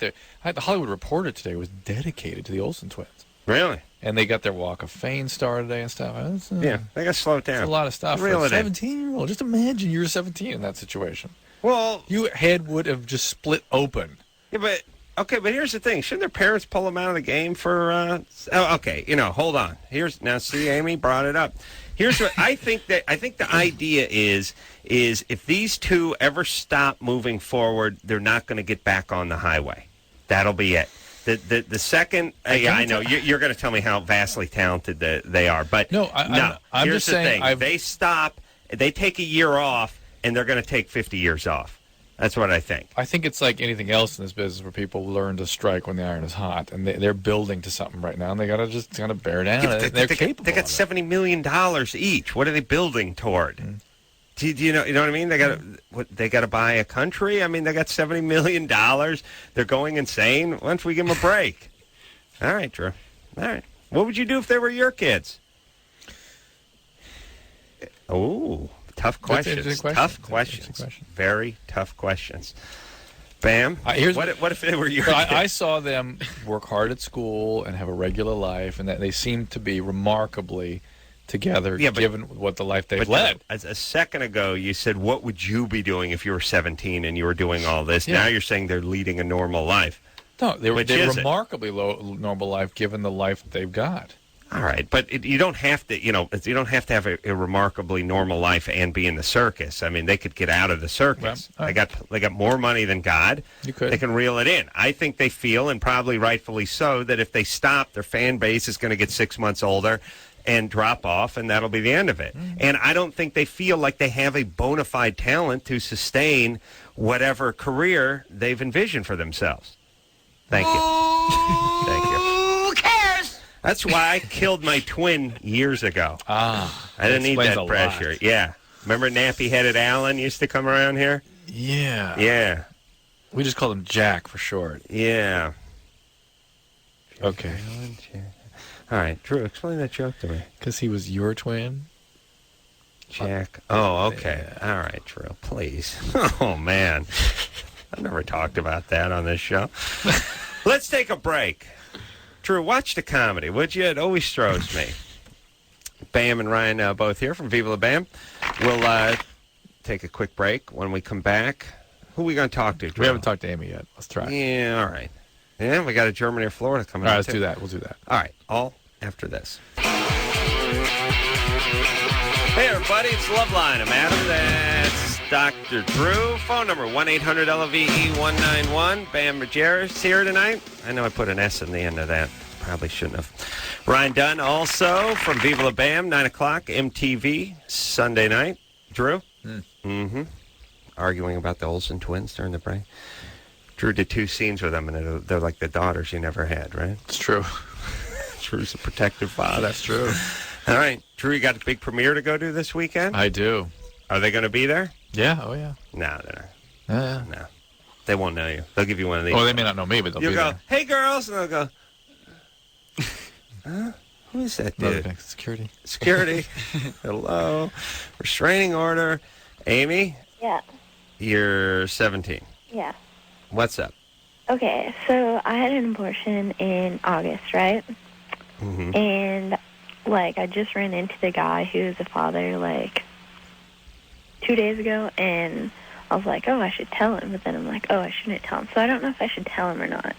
Speaker 6: the Hollywood Reporter today was dedicated to the Olsen twins.
Speaker 3: Really?
Speaker 6: And they got their Walk of Fame star today and stuff.
Speaker 3: Yeah, they got to slow it down.
Speaker 6: It's a lot of stuff for a 17-year-old. Just imagine you were 17 in that situation.
Speaker 3: Well...
Speaker 6: Your head would have just split open.
Speaker 3: Yeah, but... Okay, but here's the thing. Shouldn't their parents pull them out of the game for... okay, hold on. Now, see, Amy brought it up. Here's what I think the idea is if these two ever stop moving forward, they're not going to get back on the highway. That'll be it. The second... I know. You're going to tell me how vastly talented they are, but...
Speaker 6: No, I'm
Speaker 3: here's
Speaker 6: just saying...
Speaker 3: the thing. They stop, they take a year off, and they're going to take 50 years off. That's what I think.
Speaker 6: I think it's like anything else in this business where people learn to strike when the iron is hot, and they're building to something right now, and they got to just kind of bear down. They're capable.
Speaker 3: They got $70 million each. What are they building toward? Do you know what I mean? They got to buy a country. I mean, they got $70 million. They're going insane. Why don't we give them a break? All right, Drew. All right. What would you do if they were your kids? Oh. Tough questions. Tough questions. Very tough questions. Bam. What if they were your kids?
Speaker 6: I saw them work hard at school and have a regular life, and that they seem to be remarkably together, given what the life they've led.
Speaker 3: As a second ago, you said, what would you be doing if you were 17 and you were doing all this?
Speaker 6: Yeah.
Speaker 3: Now you're saying they're leading a normal life.
Speaker 6: No, they're remarkably normal life given the life they've got.
Speaker 3: All right, but you don't have to. You don't have to have a remarkably normal life and be in the circus. I mean, they could get out of the circus. Well, they got more money than God.
Speaker 6: You could.
Speaker 3: They can reel it in. I think they feel, and probably rightfully so, that if they stop, their fan base is going to get 6 months older and drop off, and that'll be the end of it. And I don't think they feel like they have a bona fide talent to sustain whatever career they've envisioned for themselves. Thank you. Thank you. That's why I killed my twin years ago. I didn't need that pressure.
Speaker 6: Lot.
Speaker 3: Yeah. Remember nappy-headed Alan used to come around here?
Speaker 6: Yeah.
Speaker 3: Yeah.
Speaker 6: We just called him Jack for short.
Speaker 3: Yeah.
Speaker 6: Okay.
Speaker 3: All right. Drew, explain that joke to me.
Speaker 6: Because he was your twin?
Speaker 3: Jack. Oh, okay. Yeah. All right, Drew. Please. Oh, man. I've never talked about that on this show. Let's take a break. Drew, watch the comedy, would you? It always throws me. Bam and Ryan both here from Viva La Bam. We'll take a quick break. When we come back, who are we going to talk to, Drew?
Speaker 6: We haven't talked to Amy yet. Let's try.
Speaker 3: Yeah, all right. Yeah, we got a Germany or Florida coming up.
Speaker 6: All right, let's do that. We'll do that.
Speaker 3: All right, all after this. Hey, everybody, it's Loveline. I'm Adam. That's Dr. Drew. Phone number 1-800-LOVE-191. Bam Margera's here tonight. I know I put an S in the end of that. Probably shouldn't have. Ryan Dunn also from Viva La Bam, 9 o'clock, MTV, Sunday night. Drew? Mm-hmm. Arguing about the Olsen twins during the break. Drew did 2 scenes with them, and they're like the daughters you never had, right?
Speaker 6: It's true.
Speaker 3: Drew's a protective father.
Speaker 6: That's true.
Speaker 3: All right. Drew, you got a big premiere to go to this weekend?
Speaker 6: I do.
Speaker 3: Are they going to be there?
Speaker 6: Yeah. Oh, yeah.
Speaker 3: No, they're
Speaker 6: not.
Speaker 3: No. They won't know you. They'll give you one of these.
Speaker 6: Oh, they may not know me, but they'll be there.
Speaker 3: You'll go, hey, girls, and they'll go, huh? Who is that dude?
Speaker 6: Security.
Speaker 3: Security. Hello. Restraining order. Amy?
Speaker 7: Yeah.
Speaker 3: You're 17.
Speaker 7: Yeah.
Speaker 3: What's up?
Speaker 7: Okay, so I had an abortion in August, right?
Speaker 3: Mm-hmm.
Speaker 7: And, I just ran into the guy who's the father, 2 days ago, and, I was like, oh, I should tell him. But then I'm like, oh, I shouldn't tell him. So I don't know if I should tell him or not.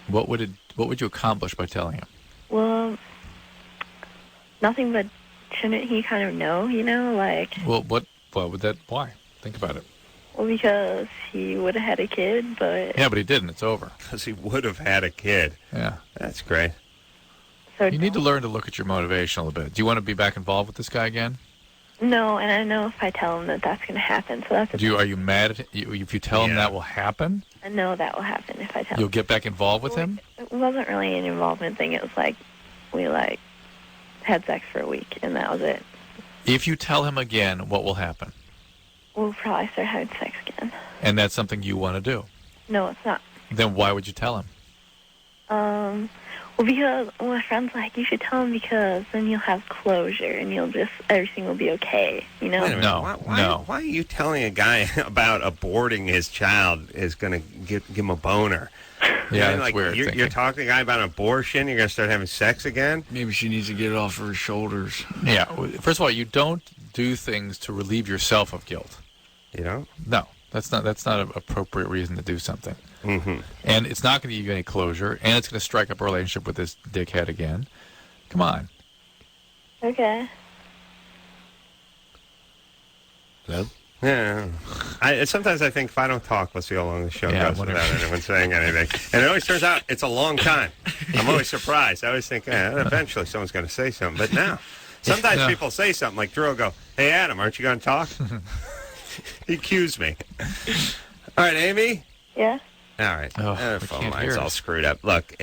Speaker 6: What would you accomplish by telling him?
Speaker 7: Well, nothing, but shouldn't he kind of know, like...
Speaker 6: Well, what would that... Why? Think about it.
Speaker 7: Well, because he would have had a kid, but...
Speaker 6: Yeah, but he didn't. It's over.
Speaker 3: Because he would have had a kid.
Speaker 6: Yeah.
Speaker 3: That's great.
Speaker 7: So
Speaker 6: you need to learn to look at your motivation a little bit. Do you want to be back involved with this guy again?
Speaker 7: No, and I know if I tell him that that's going to happen, so that's...
Speaker 6: Are you mad at him? If you tell him that will happen?
Speaker 7: I know that will happen if I tell him.
Speaker 6: You'll get back involved with him?
Speaker 7: It wasn't really an involvement thing. It was like, we, had sex for a week, and that was it.
Speaker 6: If you tell him again, what will happen?
Speaker 7: We'll probably start having sex again.
Speaker 6: And that's something you want to do?
Speaker 7: No, it's not.
Speaker 6: Then why would you tell him?
Speaker 7: Well, because my friend's like, you should tell him because then you'll have closure and everything will be okay,
Speaker 3: Wait a minute.
Speaker 6: No,
Speaker 3: Why are you telling a guy about aborting his child is going to give him a boner?
Speaker 6: Yeah, that's weird.
Speaker 3: You're talking to a guy about abortion, you're going to start having sex again?
Speaker 4: Maybe she needs to get it off her shoulders.
Speaker 6: Yeah. First of all, you don't do things to relieve yourself of guilt.
Speaker 3: You don't?
Speaker 6: No. That's not an appropriate reason to do something.
Speaker 3: Mm-hmm.
Speaker 6: And it's not going to give you any closure, and it's going to strike up a relationship with this dickhead again. Come on.
Speaker 7: Okay.
Speaker 5: No?
Speaker 3: Yeah. Sometimes I think if I don't talk, let's see how long the show goes
Speaker 6: whatever.
Speaker 3: without anyone saying anything. And it always turns out it's a long time. I'm always surprised. I always think, eventually someone's going to say something. But no. Sometimes people say something like Drew will go, hey, Adam, aren't you going to talk? He accused me. All right, Amy?
Speaker 7: Yeah?
Speaker 3: All right.
Speaker 6: Oh,
Speaker 3: phone line's all screwed up. Look,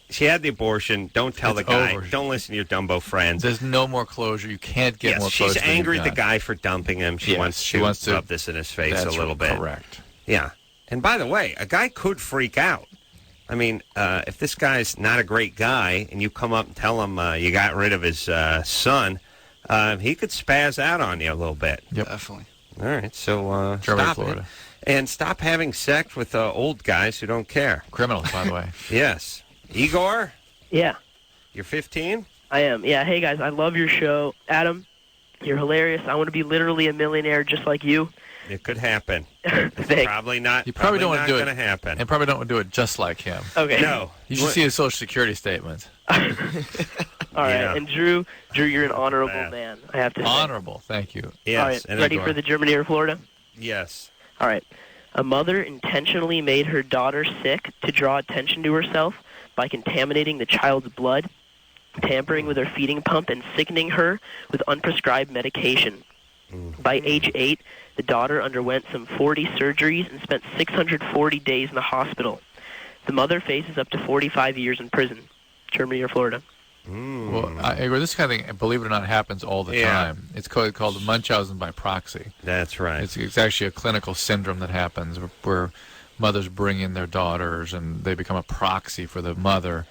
Speaker 3: she had the abortion. Don't tell the guy.
Speaker 6: Over.
Speaker 3: Don't listen to your Dumbo friends.
Speaker 6: There's no more closure. You can't get more closure.
Speaker 3: She's angry at the guy for dumping him. She wants to rub this in his face a little bit.
Speaker 6: Correct.
Speaker 3: Yeah. And by the way, a guy could freak out. I mean, if this guy's not a great guy and you come up and tell him you got rid of his son, he could spaz out on you a little bit.
Speaker 4: Yep. Definitely.
Speaker 3: All right, so
Speaker 6: Germany,
Speaker 3: stop
Speaker 6: Florida.
Speaker 3: it. And stop having sex with old guys who don't care.
Speaker 6: Criminals, by the way.
Speaker 3: Yes. Igor?
Speaker 9: Yeah.
Speaker 3: You're 15?
Speaker 9: I am. Yeah, hey guys, I love your show. Adam, you're hilarious. I want to be literally a millionaire just like you.
Speaker 3: It could happen.
Speaker 9: Thanks.
Speaker 3: Probably not.
Speaker 6: You probably don't want to do it.
Speaker 3: Going to happen.
Speaker 6: And probably don't want to do it just like him.
Speaker 9: Okay.
Speaker 3: No.
Speaker 6: You should see his Social Security statement.
Speaker 9: All right.
Speaker 3: Yeah.
Speaker 9: And Drew, you're an honorable man, I have to say.
Speaker 6: Honorable. Thank you.
Speaker 3: Yes.
Speaker 9: All right.
Speaker 3: and
Speaker 9: Ready
Speaker 3: Igor.
Speaker 9: for the Germany or Florida?
Speaker 3: Yes.
Speaker 9: All right. A mother intentionally made her daughter sick to draw attention to herself by contaminating the child's blood, tampering with her feeding pump, and sickening her with unprescribed medication. By age 8, the daughter underwent some 40 surgeries and spent 640 days in the hospital. The mother faces up to 45 years in prison. Germany or Florida?
Speaker 6: Well, Igor, this kind of thing, believe it or not, happens all the time. It's called Munchausen by proxy.
Speaker 3: That's right.
Speaker 6: It's actually a clinical syndrome that happens where mothers bring in their daughters and they become a proxy for the mother,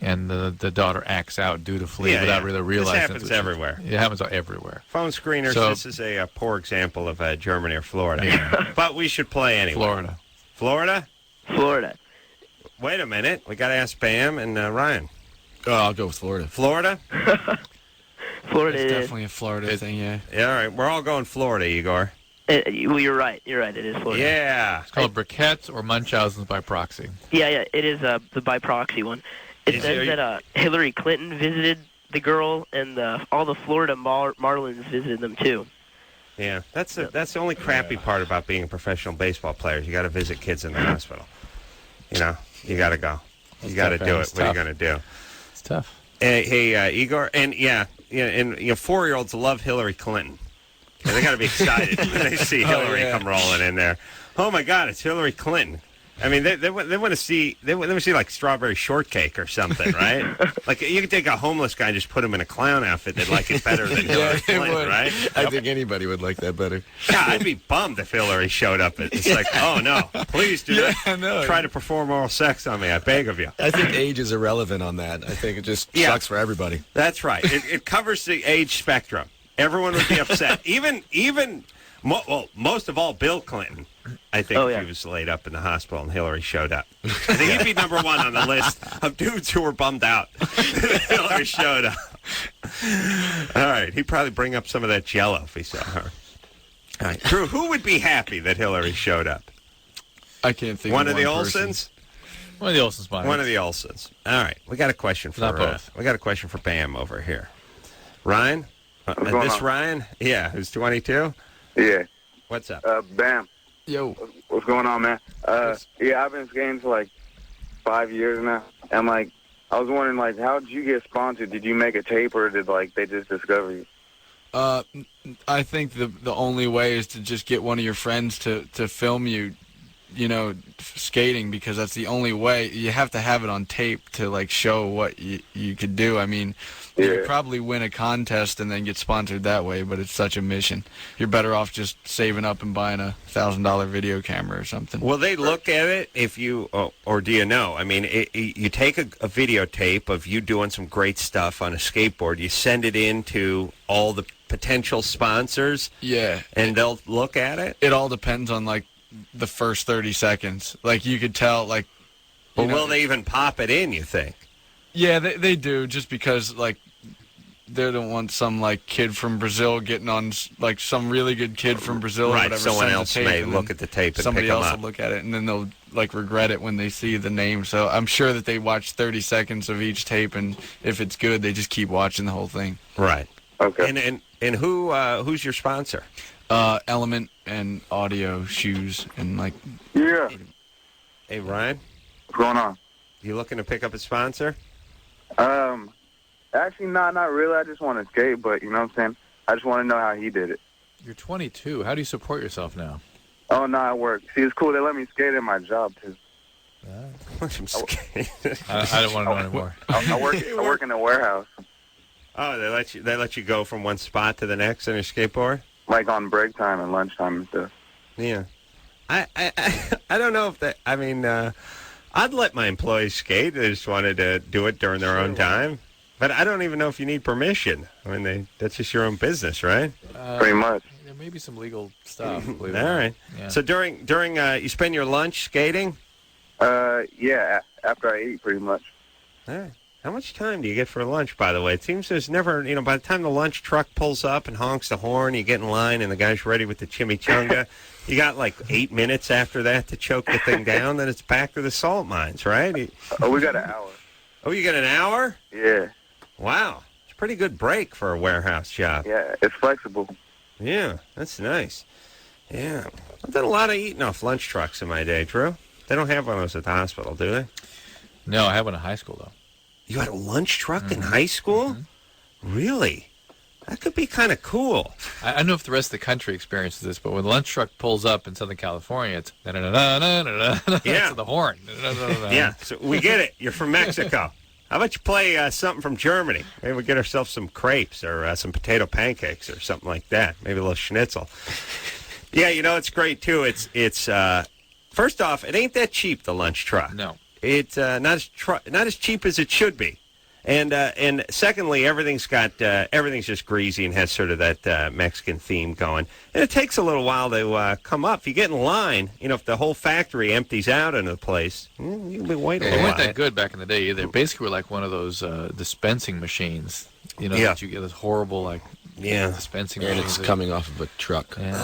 Speaker 6: and the daughter acts out dutifully without really realizing.
Speaker 3: This happens everywhere.
Speaker 6: It happens everywhere.
Speaker 3: Phone screeners,
Speaker 6: So-
Speaker 3: this is a poor example of Germany or Florida. But we should play anyway.
Speaker 6: Florida.
Speaker 3: Florida?
Speaker 9: Florida.
Speaker 3: Wait a minute. We got to ask Bam and Ryan.
Speaker 5: Oh, I'll go with Florida.
Speaker 3: Florida?
Speaker 9: Florida
Speaker 4: It's
Speaker 9: it is.
Speaker 4: definitely a Florida thing, yeah.
Speaker 3: Yeah, all right. We're all going Florida, Igor.
Speaker 9: Well, you're right. You're right. It is Florida.
Speaker 3: Yeah.
Speaker 6: It's called briquettes or Munchausen's by proxy.
Speaker 9: Yeah. It is the by proxy one. It says that Hillary Clinton visited the girl, and all the Florida Marlins visited them too.
Speaker 3: Yeah, that's the only crappy part about being a professional baseball player. You got to visit kids in the hospital. You know, you got to go. You got to do it. What are you going to do?
Speaker 6: It's tough.
Speaker 3: Hey, Igor, and and 4-year-olds love Hillary Clinton. Yeah, they got to be excited when they see Hillary come rolling in there. Oh my God, it's Hillary Clinton. I mean, they want to see like Strawberry Shortcake or something, right? Like you could take a homeless guy and just put him in a clown outfit. They'd like it better than Hillary Clinton, right?
Speaker 5: I think anybody would like that better.
Speaker 3: Yeah, I'd be bummed if Hillary showed up. It's like, oh no, please do not try to perform oral sex on me. I beg of you.
Speaker 5: I think age is irrelevant on that. I think it just sucks for everybody.
Speaker 3: That's right. It covers the age spectrum. Everyone would be upset. Most of all, Bill Clinton. I think if he was laid up in the hospital and Hillary showed up. I think he'd be number one on the list of dudes who were bummed out that Hillary showed up. All right. He'd probably bring up some of that Jell-O if he saw her. All right, Drew, who would be happy that Hillary showed up?
Speaker 4: I can't think
Speaker 3: One
Speaker 4: of
Speaker 3: of the
Speaker 4: person.
Speaker 3: Olsons?
Speaker 6: One of the Olsons, mine.
Speaker 3: One of the Olsons. All right, we got a question for
Speaker 6: Not both.
Speaker 3: We got a question for Bam over here. Ryan? This Ryan? Yeah, who's 22?
Speaker 10: Yeah.
Speaker 3: What's up?
Speaker 10: Bam.
Speaker 4: Yo.
Speaker 10: What's going on, man? Yeah, I've been skating for like 5 years now. And like, I was wondering, like, how did you get sponsored? Did you make a tape, or did like they just discover you?
Speaker 4: I think the only way is to just get one of your friends to film you, skating, because that's the only way. You have to have it on tape to like show what you could do. I mean, you could probably win a contest and then get sponsored that way, but it's such a mission. You're better off just saving up and buying a $1,000 video camera or something.
Speaker 3: Will they look at it if you, or do you know? I mean, you take a videotape of you doing some great stuff on a skateboard. You send it in to all the potential sponsors.
Speaker 4: Yeah.
Speaker 3: And they'll look at it?
Speaker 4: It all depends on, like, the first 30 seconds. Like, you could tell, like...
Speaker 3: Well, will they even pop it in, you think?
Speaker 4: Yeah, they do, just because, like, they don't want some, like, kid from Brazil getting on, like, some really good kid from Brazil or whatever.
Speaker 3: Someone else may look at the tape and
Speaker 4: somebody
Speaker 3: pick them
Speaker 4: else
Speaker 3: up.
Speaker 4: will look at it, and then they'll, like, regret it when they see the name. So I'm sure that they watch 30 seconds of each tape, and if it's good, they just keep watching the whole thing.
Speaker 3: Right.
Speaker 10: Okay.
Speaker 3: And who's your sponsor?
Speaker 4: Element and Audio Shoes and like.
Speaker 10: Yeah.
Speaker 3: Hey Ryan,
Speaker 10: what's going on?
Speaker 3: You looking to pick up a sponsor?
Speaker 10: Actually, not really. I just want to skate, but you know what I'm saying. I just want to know how he did it.
Speaker 6: You're 22. How do you support yourself now?
Speaker 10: Oh no, I work. See, it's cool. They let me skate in my job too.
Speaker 3: Let him skate.
Speaker 6: I don't want to know anymore.
Speaker 10: I work in a warehouse.
Speaker 3: Oh, they let you go from one spot to the next on your skateboard?
Speaker 10: Like on break time and lunchtime and stuff.
Speaker 3: Yeah. I don't know if that. I mean, I'd let my employees skate. They just wanted to do it during their own time. But I don't even know if you need permission. I mean, that's just your own business, right?
Speaker 10: Pretty much.
Speaker 6: There may be some legal stuff.
Speaker 3: All right.
Speaker 6: Yeah.
Speaker 3: So during you spend your lunch skating?
Speaker 10: Yeah, after I eat, pretty much.
Speaker 3: All right. How much time do you get for lunch, by the way? It seems there's never, by the time the lunch truck pulls up and honks the horn, you get in line and the guy's ready with the chimichanga. You got like 8 minutes after that to choke the thing down, then it's back to the salt mines, right?
Speaker 10: Oh, we got an hour.
Speaker 3: Oh, you got an hour?
Speaker 10: Yeah.
Speaker 3: Wow. It's a pretty good break for a warehouse job.
Speaker 10: Yeah, it's flexible.
Speaker 3: Yeah, that's nice. Yeah. I've done a lot of eating off lunch trucks in my day, Drew. They don't have one of those at the hospital, do they?
Speaker 6: No, I had one in high school, though.
Speaker 3: You had a lunch truck in high school? Really? That could be kind of cool.
Speaker 6: I don't know if the rest of the country experiences this, but when the lunch truck pulls up in Southern California, it's to the horn.
Speaker 3: Yeah, so we get it. You're from Mexico. How about you play something from Germany? Maybe we get ourselves some crepes or some potato pancakes or something like that. Maybe a little schnitzel. Yeah, it's great too. It's first off, it ain't that cheap, the lunch truck.
Speaker 6: No.
Speaker 3: It's not as cheap as it should be, and secondly, everything's just greasy and has sort of that Mexican theme going, and it takes a little while to come up. If you get in line, if the whole factory empties out into the place, you'll be waiting a
Speaker 6: They
Speaker 3: while.
Speaker 6: weren't that good back in the day. They basically were like one of those dispensing machines. That you get this horrible dispensing.
Speaker 5: And
Speaker 6: machines
Speaker 5: it's coming off of a truck.
Speaker 6: Yeah.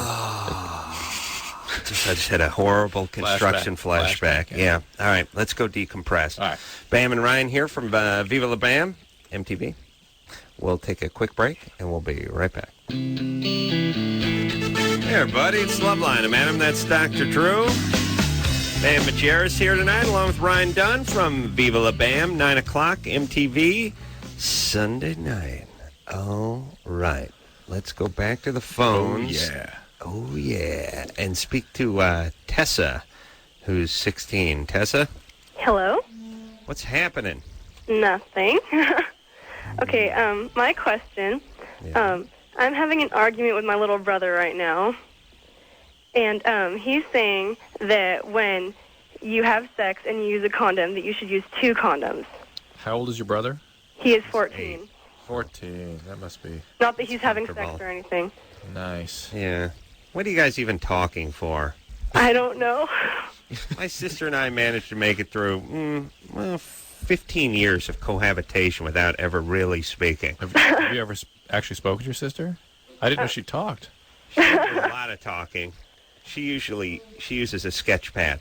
Speaker 3: I just had a horrible construction flashback. Yeah. All right, let's go decompress.
Speaker 6: All right.
Speaker 3: Bam and Ryan here from Viva La Bam, MTV. We'll take a quick break, and we'll be right back. Hey, everybody, it's Loveline. I'm Adam. That's Dr. Drew. Bam Margera's here tonight, along with Ryan Dunn from Viva La Bam, 9 o'clock, MTV, Sunday night. All right. Let's go back to the phones. Oh, yeah. And speak to Tessa, who's 16. Tessa?
Speaker 7: Hello?
Speaker 3: What's happening?
Speaker 7: Nothing. Okay, my question.
Speaker 3: Yeah.
Speaker 7: I'm having an argument with my little brother right now. And he's saying that when you have sex and you use a condom, that you should use 2 condoms.
Speaker 6: How old is your brother?
Speaker 7: He is 14.
Speaker 6: 14. That must be
Speaker 7: Not that he's having sex or anything.
Speaker 6: nice.
Speaker 3: Yeah. What are you guys even talking for?
Speaker 7: I don't know.
Speaker 3: My sister and I managed to make it through, 15 years of cohabitation without ever really speaking.
Speaker 6: Have you ever actually spoken to your sister? I didn't know she talked.
Speaker 3: She does a lot of talking. She uses a sketch pad.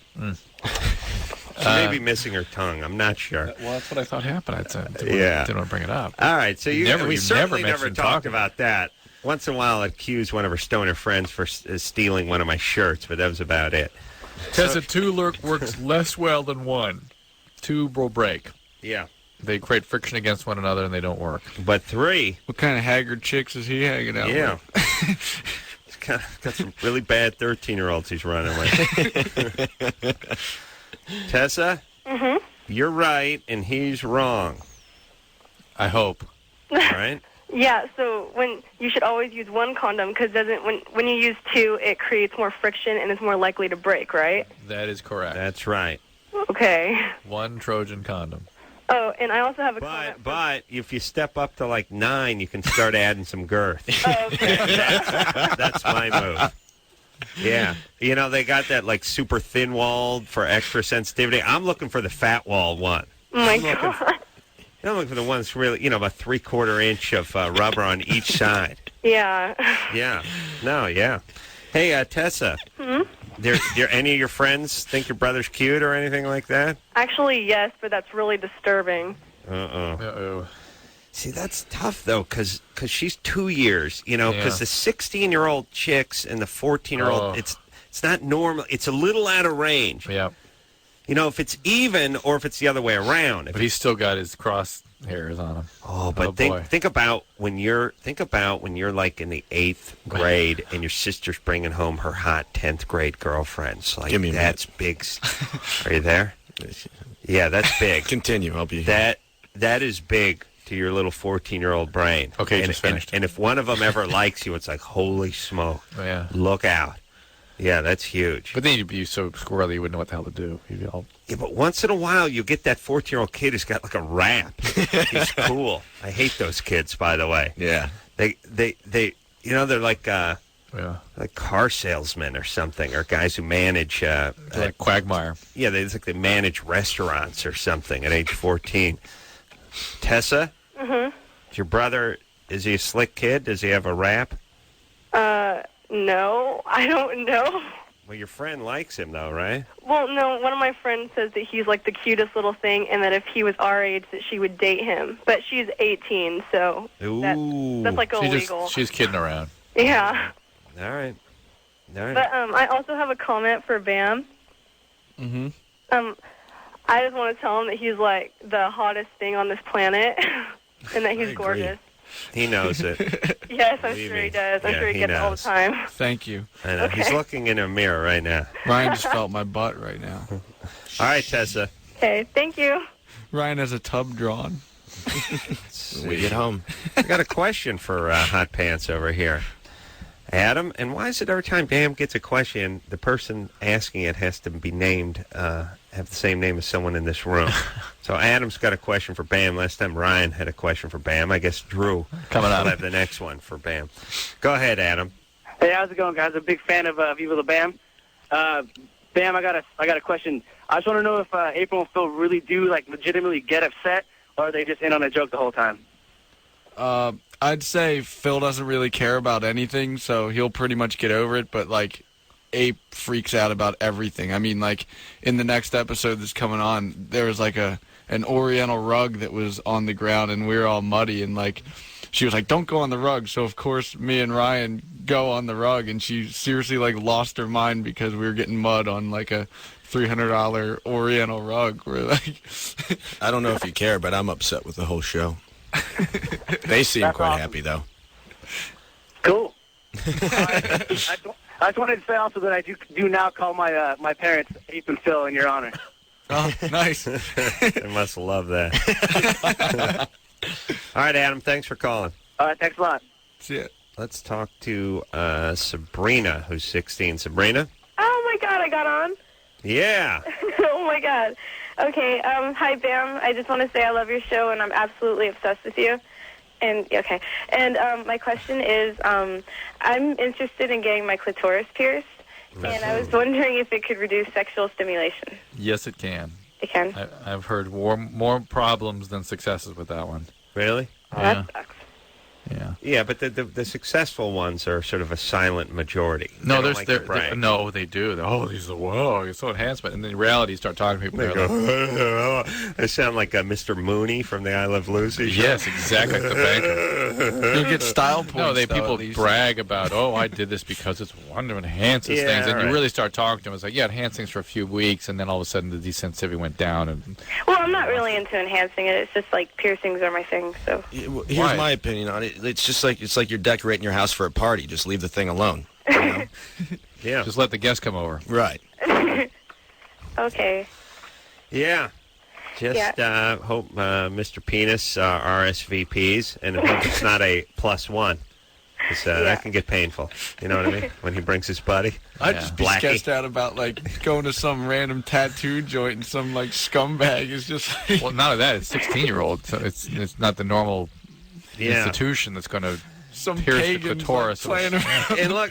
Speaker 3: She may be missing her tongue. I'm not sure.
Speaker 6: Well, that's what I thought happened. I didn't want to bring it up.
Speaker 3: All right, so we certainly never
Speaker 6: mentioned
Speaker 3: talked
Speaker 6: talking.
Speaker 3: about that. Once in a while, I'd accuse one of her stoner friends for stealing one of my shirts, but that was about it.
Speaker 6: Tessa, two works less well than one. Two will break.
Speaker 3: Yeah.
Speaker 6: They create friction against one another, and they don't work.
Speaker 3: But three...
Speaker 4: What kind of haggard chicks is he hanging out with?
Speaker 3: He's got some really bad 13-year-olds he's running with. Tessa?
Speaker 7: Mm-hmm.
Speaker 3: You're right, and he's wrong.
Speaker 6: I hope.
Speaker 3: All right?
Speaker 7: Yeah, so when you should always use one condom because when you use two, it creates more friction and it's more likely to break, right?
Speaker 6: That is correct.
Speaker 3: That's right.
Speaker 7: Okay.
Speaker 6: One Trojan condom.
Speaker 7: Oh, and I also have a comment.
Speaker 3: But if you step up to like 9, you can start adding some girth.
Speaker 7: Oh, okay.
Speaker 3: That's my move. Yeah. You know, they got that like super thin-walled for extra sensitivity. I'm looking for the fat-walled one.
Speaker 7: Oh, my God.
Speaker 3: I'm looking for the one that's really, about 3/4 inch of rubber on each side.
Speaker 7: Yeah.
Speaker 3: Yeah. No, yeah. Hey, Tessa.
Speaker 7: Hmm?
Speaker 3: Do any of your friends think your brother's cute or anything like that?
Speaker 7: Actually, yes, but that's really disturbing.
Speaker 3: Uh-oh. See, that's tough, though, because she's 2 years, because the 16-year-old chicks and the 14-year-old, it's not normal. It's a little out of range.
Speaker 6: Yeah.
Speaker 3: If it's even or if it's the other way around.
Speaker 6: But he's still got his crosshairs on him.
Speaker 3: Oh, but think about when you're like in the 8th grade and your sister's bringing home her hot 10th grade girlfriends. Like,
Speaker 5: Give me a
Speaker 3: that's big. Are you there? Yeah, that's big.
Speaker 5: Continue. I'll be here.
Speaker 3: That is big to your little 14-year-old brain.
Speaker 6: Okay, just finished.
Speaker 3: And if one of them ever likes you, it's like, holy smoke.
Speaker 6: Oh, yeah.
Speaker 3: Look out. Yeah, that's huge.
Speaker 6: But then you'd be so squirrely you wouldn't know what the hell to do. You'd be all...
Speaker 3: Yeah, but once in a while you get that 14-year-old kid who's got like a rap. He's cool. I hate those kids, by the way.
Speaker 5: Yeah.
Speaker 3: They they're like like car salesmen or something, or guys who manage
Speaker 6: like Quagmire.
Speaker 3: Yeah, they manage restaurants or something at age 14. Tessa?
Speaker 7: Mm-hmm.
Speaker 3: Is your brother, is he a slick kid? Does he have a rap?
Speaker 7: No, I don't know.
Speaker 3: Well, your friend likes him, though, right?
Speaker 7: Well, no, one of my friends says that he's like the cutest little thing and that if he was our age that she would date him. But she's 18, so that's like illegal.
Speaker 6: She's kidding around.
Speaker 7: Yeah.
Speaker 3: All right.
Speaker 7: But I also have a comment for Bam.
Speaker 4: Mm-hmm.
Speaker 7: I just want to tell him that he's like the hottest thing on this planet and that he's gorgeous.
Speaker 3: He knows it.
Speaker 7: Yes, I'm sure he does. I'm sure he gets it all the time.
Speaker 4: Thank you.
Speaker 3: I know.
Speaker 7: Okay.
Speaker 3: He's looking in a mirror right now.
Speaker 4: Ryan just felt my butt right now.
Speaker 3: All right, Tessa.
Speaker 7: Okay, thank you.
Speaker 4: Ryan has a tub drawn.
Speaker 5: We get home.
Speaker 3: I got a question for Hot Pants over here. Adam, and why is it every time Bam gets a question, the person asking it has to be named, have the same name as someone in this room? So Adam's got a question for Bam. Last time Ryan had a question for Bam. I guess Drew will have the next one for Bam. Go ahead, Adam.
Speaker 11: Hey, how's it going, guys? I'm a big fan of Viva La Bam. Bam, I got a question. I just want to know if April and Phil really do like legitimately get upset, or are they just in on a joke the whole time?
Speaker 4: I'd say Phil doesn't really care about anything, so he'll pretty much get over it, but, like, Ape freaks out about everything. I mean, like, in the next episode that's coming on, there was, like, an oriental rug that was on the ground, and we were all muddy, and, like, she was like, don't go on the rug, so, of course, me and Ryan go on the rug, and she seriously, like, lost her mind because we were getting mud on, like, a $300 oriental rug. We're like...
Speaker 5: I don't know if you care, but I'm upset with the whole show. They seem quite happy, though.
Speaker 11: Cool. I just wanted to say also that I do now call my parents Ape and Phil in your honor.
Speaker 4: Oh, nice.
Speaker 3: They must love that. All right, Adam, thanks for calling.
Speaker 11: All right, thanks a lot.
Speaker 4: See ya.
Speaker 3: Let's talk to Sabrina, who's 16. Sabrina?
Speaker 7: Oh, my God, I got on?
Speaker 3: Yeah.
Speaker 7: Oh, my God. Okay, hi, Bam. I just want to say I love your show, and I'm absolutely obsessed with you. And my question is, I'm interested in getting my clitoris pierced, and I was wondering if it could reduce sexual stimulation.
Speaker 6: Yes, it can.
Speaker 7: It can?
Speaker 6: I've heard more problems than successes with that one.
Speaker 3: Really?
Speaker 7: Oh,
Speaker 6: Yeah.
Speaker 7: that sucks.
Speaker 6: Yeah.
Speaker 3: Yeah, but the successful ones are sort of a silent majority.
Speaker 6: No,
Speaker 3: they don't like to brag.
Speaker 6: no, they do. He's whoa, you're so handsome. And then in reality, you start talking to people.
Speaker 3: They go, they sound like Mr. Mooney from the I Love Lucy show.
Speaker 6: Yes, exactly like the banker.
Speaker 4: You get style points.
Speaker 6: No, people brag about, I did this because it's one to enhance things. And you really start talking to them. It's like, it enhanced things for a few weeks, and then all of a sudden the desensitivity went down.
Speaker 7: Well, I'm not really into enhancing it. It's just like piercings are my thing. So
Speaker 5: here's my opinion on it. It's just like you're decorating your house for a party. Just leave the thing alone. You know?
Speaker 3: Yeah.
Speaker 6: Just let the guests come over.
Speaker 5: Right.
Speaker 7: Okay.
Speaker 3: Yeah. Just hope Mr. Penis RSVPs, and hope it's not a +1. Because that can get painful. You know what I mean? When he brings his buddy.
Speaker 4: I'd just be stressed out about, going to some random tattoo joint and some, scumbag is just...
Speaker 6: Well, none of that. It's 16-year-old. So it's not the normal institution that's going to pierce the clitoris.
Speaker 3: And look,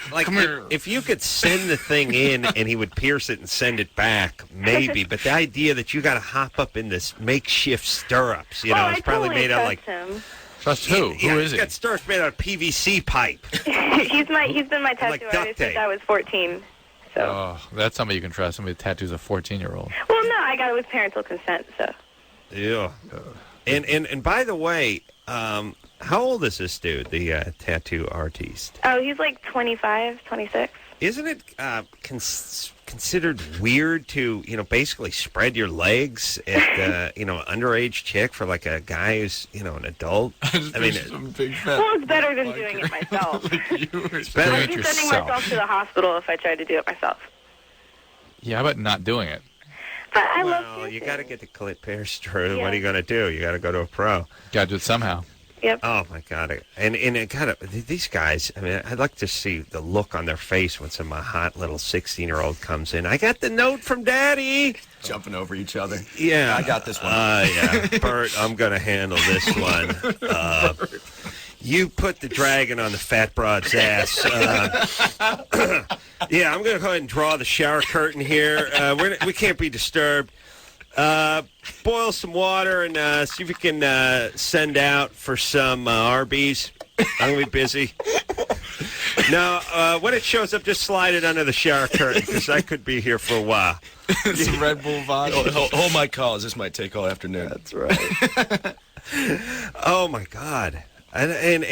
Speaker 3: if you could send the thing in and he would pierce it and send it back, maybe. But the idea that you got to hop up in this makeshift stirrups, it's probably made out like...
Speaker 7: Him.
Speaker 6: Trust who? Who is
Speaker 3: he? He's got stirrups made out of PVC pipe.
Speaker 7: He's been my tattoo artist since I was 14. So.
Speaker 6: Oh, that's somebody you can trust. Somebody that tattoos a 14-year-old.
Speaker 7: Well, no, I got it with parental consent. So.
Speaker 3: Yeah. And by the way, how old is this dude, the tattoo artist?
Speaker 7: Oh, he's like 25, 26.
Speaker 3: Isn't it considered weird to, basically spread your legs at, underage chick for a guy who's, an adult? I mean,
Speaker 7: it's better than doing it myself.
Speaker 3: It's better
Speaker 7: I'd be sending myself to the hospital if I tried to do it myself.
Speaker 6: Yeah, how about not doing it?
Speaker 7: But I love
Speaker 3: you got to get the clit pierced, Drew.
Speaker 7: Yeah.
Speaker 3: What are you going to do? You got to go to a pro.
Speaker 6: Got to do it somehow.
Speaker 7: Yep.
Speaker 3: Oh my God! And it kind of these guys. I mean, I'd like to see the look on their face when some hot little 16-year-old comes in. I got the note from Daddy.
Speaker 5: Jumping over each other.
Speaker 3: Yeah,
Speaker 5: I got this one.
Speaker 3: Yeah, Bert, I'm gonna handle this one. You put the dragon on the fat broad's ass. Yeah, I'm gonna go ahead and draw the shower curtain here. We can't be disturbed. Boil some water and see if you can send out for some Arby's. I'm going to be busy. No, when it shows up, just slide it under the shower curtain because I could be here for a while.
Speaker 4: Some Red Bull vodka.
Speaker 5: Hold my calls. This might take all afternoon.
Speaker 3: That's right. Oh, my God. And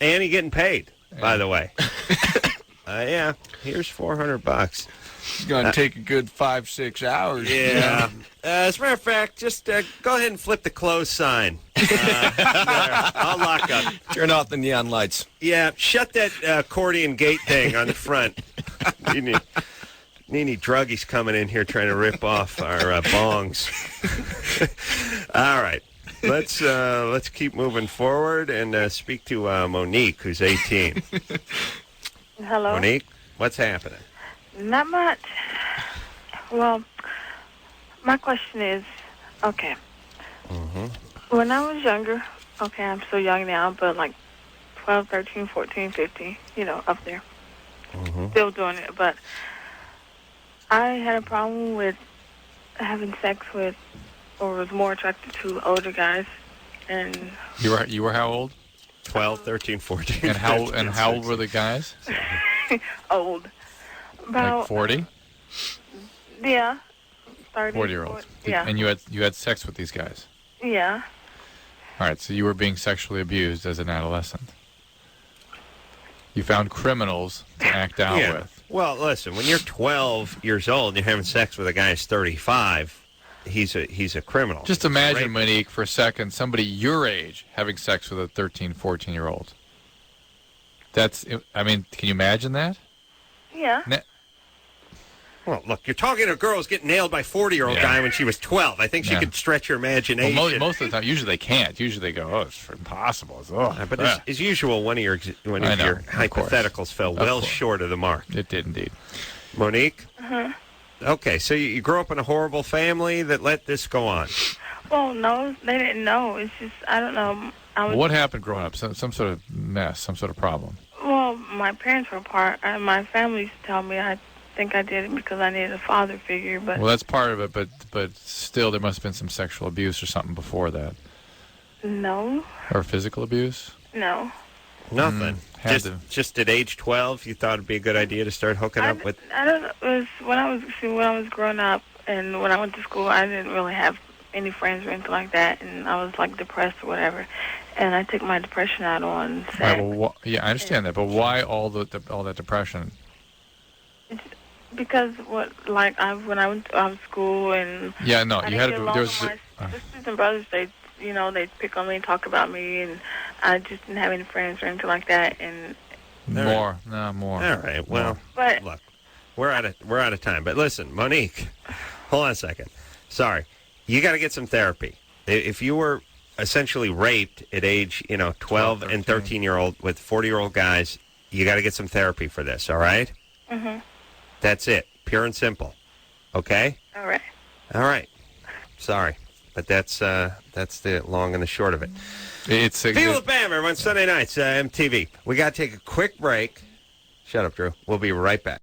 Speaker 3: Annie getting paid, by the way. Yeah, here's $400.
Speaker 4: It's going to take a good 5-6 hours.
Speaker 3: Yeah. As a matter of fact, just go ahead and flip the close sign. There. I'll lock up.
Speaker 5: Turn off the neon lights.
Speaker 3: Yeah, shut that accordion gate thing on the front. Need any druggies coming in here trying to rip off our bongs. All right. Let's keep moving forward and speak to Monique, who's 18.
Speaker 12: Hello.
Speaker 3: Monique, what's happening?
Speaker 12: Not much. Well, my question is, okay.
Speaker 3: Mm-hmm.
Speaker 12: When I was younger, okay, I'm still young now, but 12, 13, 14, 15, up there.
Speaker 3: Mm-hmm.
Speaker 12: Still doing it, but I had a problem with having sex with, or was more attracted to older guys. And
Speaker 6: you were how old?
Speaker 3: 12, 13, 14.
Speaker 6: And how old were the guys?
Speaker 12: Old. About
Speaker 6: 40?
Speaker 12: Yeah. 30.
Speaker 6: 40-year-olds.
Speaker 12: Yeah.
Speaker 6: And you had sex with these guys?
Speaker 12: Yeah.
Speaker 6: All right, so you were being sexually abused as an adolescent. You found criminals to act out with.
Speaker 3: Well, listen, when you're 12 years old and you're having sex with a guy who's 35, he's a criminal.
Speaker 6: Just imagine, Monique, for a second, somebody your age having sex with a 13, 14-year-old. Can you imagine that?
Speaker 12: Yeah.
Speaker 3: Well, look, you're talking to a girl who's getting nailed by a 40-year-old guy when she was 12. I think she could stretch your imagination.
Speaker 6: Well, most of the time, usually they can't. Usually they go, it's impossible.
Speaker 3: But as usual, one of your hypotheticals fell well short of the mark.
Speaker 6: It did indeed.
Speaker 3: Monique?
Speaker 12: Uh-huh.
Speaker 3: Okay, so you grew up in a horrible family that let this go on.
Speaker 12: Well, no, they didn't know. It's just, I don't know.
Speaker 6: What happened growing up? Some sort of mess, some sort of problem?
Speaker 12: Well, my parents were apart. My family used to tell me I think I did it because I needed a father figure. But
Speaker 6: well, that's part of it, but still there must have been some sexual abuse or something before that.
Speaker 12: No.
Speaker 6: Or physical abuse?
Speaker 12: No.
Speaker 3: Nothing. Just at age 12, you thought it'd be a good idea to start hooking up with.
Speaker 12: I don't know. It was when I was growing up and when I went to school, I didn't really have any friends or anything like that, and I was like depressed or whatever, and I took my depression out on sex.
Speaker 6: Right, well, yeah, I understand that, but why all that depression?
Speaker 12: Because when I went to school and
Speaker 6: yeah, no,
Speaker 12: I
Speaker 6: you had to.
Speaker 12: There was my sisters and brothers. They'd pick on me and talk about me, and I just didn't have any friends or anything like that. And
Speaker 6: more.
Speaker 3: All right. Well, look, we're out of time. But listen, Monique, hold on a second. Sorry, you got to get some therapy. If you were essentially raped at age 12 and 13-year-old with 40-year-old guys, you got to get some therapy for this. All right.
Speaker 12: Mhm.
Speaker 3: That's it. Pure and simple. Okay?
Speaker 12: All right.
Speaker 3: All right. Sorry. But that's the long and the short of it.
Speaker 6: It's
Speaker 3: Viva La Bam, everyone. Sunday nights, MTV. We got to take a quick break. Shut up, Drew. We'll be right back.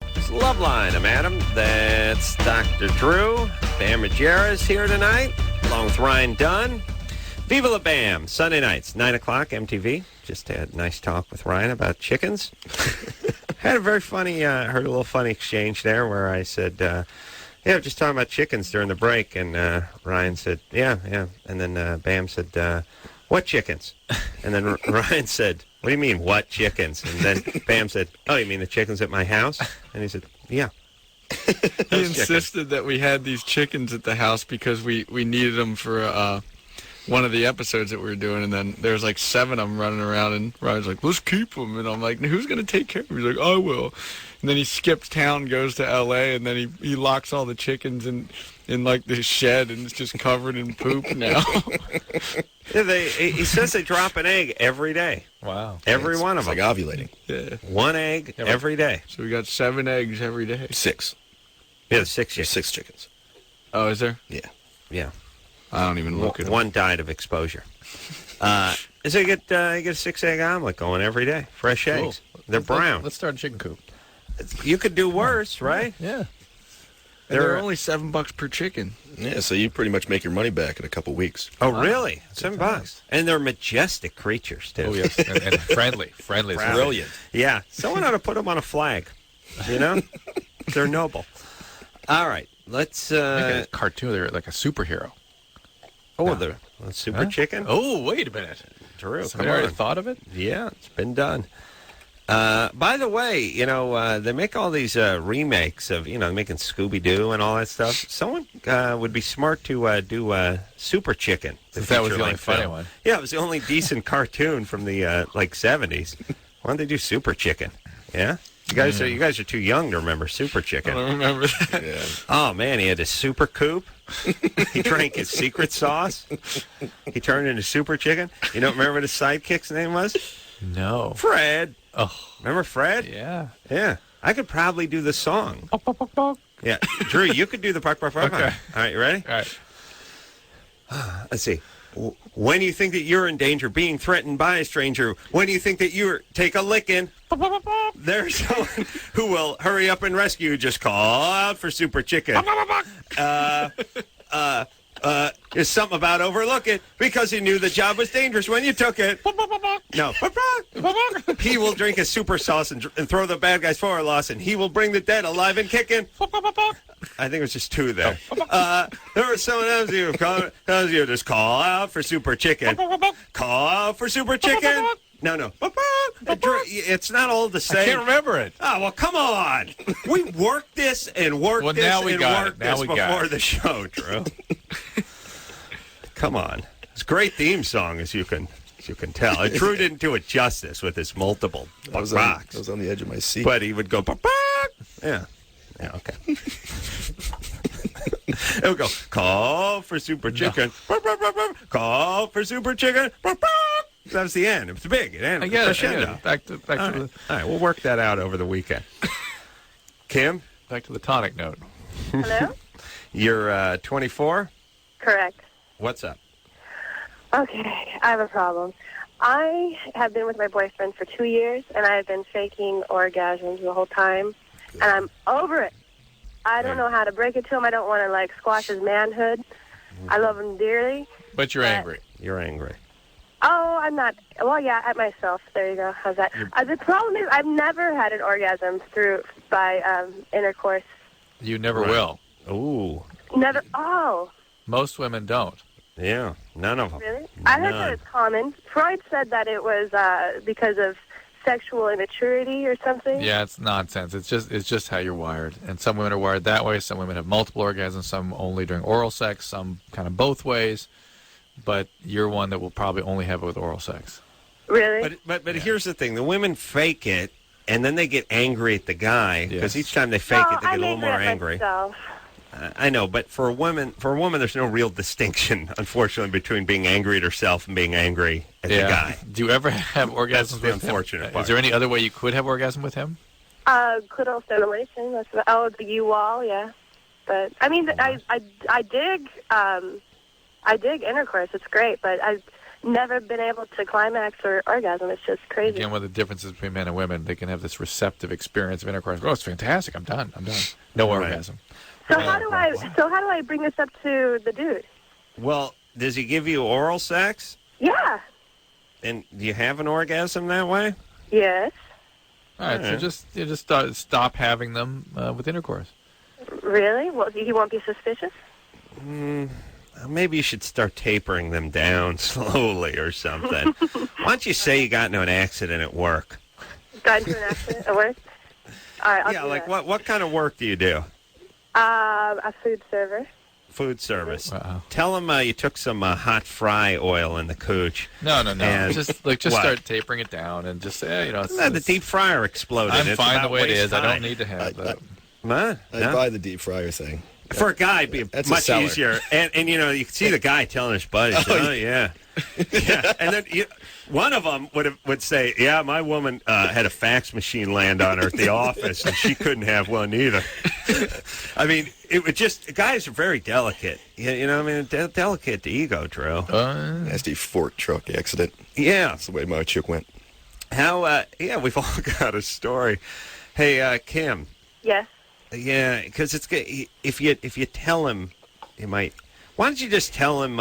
Speaker 3: It's Loveline. I'm Adam. That's Dr. Drew. Bam Margera is here tonight, along with Ryan Dunn. Viva La Bam, Sunday nights, 9 o'clock, MTV. Just had a nice talk with Ryan about chickens. Had a very funny, heard a little funny exchange there where I said, just talking about chickens during the break. And Ryan said, yeah. And then Bam said, what chickens? And then Ryan said, what do you mean, what chickens? And then Bam said, oh, you mean the chickens at my house? And he said, yeah.
Speaker 4: He insisted that we had these chickens at the house because we needed them for one of the episodes that we were doing, and then there's like 7 of them running around, and Ryan's like, let's keep them. And I'm like, who's going to take care of them? He's like, I will. And then he skips town, goes to L.A., and then he locks all the chickens in like this shed, and it's just covered in poop now.
Speaker 3: Yeah, he says they drop an egg every day.
Speaker 6: Wow.
Speaker 3: Every one of them.
Speaker 5: It's like ovulating.
Speaker 4: Yeah.
Speaker 3: One egg every day.
Speaker 4: So we got 7 eggs every day.
Speaker 5: 6.
Speaker 3: Yeah, 6 chickens.
Speaker 5: There's 6 chickens.
Speaker 4: Oh, is there?
Speaker 3: Yeah.
Speaker 4: I don't even look at it.
Speaker 3: One died of exposure. So you get a 6-egg omelet going every day. Fresh eggs. They're brown.
Speaker 6: Let's start a chicken coop.
Speaker 3: You could do worse, right?
Speaker 6: Yeah.
Speaker 4: They're only $7 per chicken.
Speaker 5: Yeah, so you pretty much make your money back in a couple weeks.
Speaker 3: Oh, really? $7. And they're majestic creatures, too.
Speaker 6: Oh, yes. and friendly. Friendly.
Speaker 5: Brilliant.
Speaker 3: Yeah. Someone ought to put them on a flag. They're noble. All right. Let's...
Speaker 6: Make a cartoon. They're like a superhero.
Speaker 3: Oh, the super chicken?
Speaker 6: Oh, wait a minute.
Speaker 3: Drew,
Speaker 6: Somebody already thought of it?
Speaker 3: Yeah, it's been done. By the way, they make all these remakes of, making Scooby-Doo and all that stuff. Someone would be smart to do Super Chicken.
Speaker 6: If that was the only funny one.
Speaker 3: Yeah, it was the only decent cartoon from the 70s. Why don't they do Super Chicken? Yeah? You guys are too young to remember Super Chicken.
Speaker 4: I don't remember that.
Speaker 5: Yeah.
Speaker 3: Oh, man, he had a super coop. He drank his secret sauce. He turned into Super Chicken. You don't remember what his sidekick's name was?
Speaker 6: No.
Speaker 3: Fred.
Speaker 6: Oh.
Speaker 3: Remember Fred?
Speaker 6: Yeah.
Speaker 3: Yeah. I could probably do the song. Yeah. Drew, you could do the puck. Okay. All right, you ready?
Speaker 6: All right.
Speaker 3: Let's see. When you think that you're in danger, being threatened by a stranger, when you think that take a licking, there's someone who will hurry up and rescue you. Just call out for Super Chicken. There's something about overlook it because he knew the job was dangerous when you took it. No. He will drink his super sauce and throw the bad guys for a loss, and he will bring the dead alive and kicking. I think it was just 2 there. There was someone else who tells you just call out for Super Chicken. Call out for Super Chicken. No. It's not all the same.
Speaker 6: I can't remember it.
Speaker 3: Oh, well, come on. We worked this and worked this and worked this before the show, Drew. Come on. It's a great theme song, as you can tell. And Drew didn't do it justice with his multiple rocks.
Speaker 5: I was on the edge of my seat.
Speaker 3: But he would go, yeah. Yeah, okay. It would go, call for Super Chicken. No. Call for Super Chicken. That was the end. It was big. It ended.
Speaker 6: I get it. Back to
Speaker 3: all right, we'll work that out over the weekend. Kim?
Speaker 6: Back to the tonic note.
Speaker 7: Hello?
Speaker 3: You're 24?
Speaker 7: Correct.
Speaker 3: What's up?
Speaker 7: Okay, I have a problem. I have been with my boyfriend for 2 years, and I have been faking orgasms the whole time, and I'm over it. I don't know how to break it to him. I don't want to, squash his manhood. I love him dearly.
Speaker 6: But you're angry.
Speaker 3: You're angry.
Speaker 13: Oh, I'm not. Well, yeah, at myself. There you go. How's that? The problem is I've never had an orgasm by intercourse.
Speaker 6: You never will.
Speaker 3: Ooh.
Speaker 13: Never. Oh.
Speaker 6: Most women don't.
Speaker 3: Yeah, none of them.
Speaker 13: Really? I heard that it's common. Freud said that it was because of sexual immaturity or something.
Speaker 6: Yeah, it's nonsense. It's just how you're wired. And some women are wired that way. Some women have multiple orgasms. Some only during oral sex. Some kind of both ways. But you're one that will probably only have it with oral sex.
Speaker 13: Really?
Speaker 3: But here's the thing: the women fake it, and then they get angry at the guy because each time they fake it, they get a little more angry. I know, but for a woman, there's no real distinction, unfortunately, between being angry at herself and being angry at the guy.
Speaker 6: Do you ever have orgasms
Speaker 3: That's the
Speaker 6: with
Speaker 3: unfortunate
Speaker 6: him?
Speaker 3: part.
Speaker 6: Is there any other way you could have orgasm with him?
Speaker 13: Clitoral stimulation. The U-wall, yeah. But I mean, I dig intercourse. It's great, but I've never been able to climax or orgasm. It's just crazy.
Speaker 6: Again, one of the differences between men and women, they can have this receptive experience of intercourse. Oh, it's fantastic. I'm done. No orgasm.
Speaker 13: So how do I bring this up to the dude?
Speaker 3: Well, does he give you oral sex?
Speaker 13: Yeah.
Speaker 3: And do you have an orgasm that way?
Speaker 13: Yes.
Speaker 6: All right, so just stop having them with intercourse.
Speaker 13: Really? Well, he won't be suspicious?
Speaker 3: Maybe you should start tapering them down slowly or something. Why don't you say you got into an accident at work?
Speaker 13: Got into an accident at work? All right, I'll do
Speaker 3: like
Speaker 13: that.
Speaker 3: what kind of work do you do?
Speaker 13: A food server.
Speaker 3: Food service.
Speaker 6: Wow.
Speaker 3: Tell him you took some hot fry oil in the cooch.
Speaker 6: No.
Speaker 3: And
Speaker 6: Just start tapering it down and just say,
Speaker 3: the deep fryer exploded.
Speaker 6: I'm
Speaker 3: It's
Speaker 6: fine the
Speaker 3: about
Speaker 6: way it
Speaker 3: waist
Speaker 6: is. I
Speaker 3: high.
Speaker 6: don't need to have that.
Speaker 5: I'd buy the deep fryer thing.
Speaker 3: For a guy, it'd be
Speaker 5: That's
Speaker 3: much
Speaker 5: a seller.
Speaker 3: easier. And you can see the guy telling his buddies, yeah. And then one of them would say, yeah, my woman had a fax machine land on her at the office, and she couldn't have one either. I mean, it would guys are very delicate. Delicate to ego, Drew.
Speaker 5: Nasty fork truck accident.
Speaker 3: Yeah.
Speaker 5: That's the way my chick went.
Speaker 3: We've all got a story. Hey, Kim.
Speaker 13: Yes.
Speaker 3: Yeah, because it's good. If you tell him, you might. Why don't you just tell him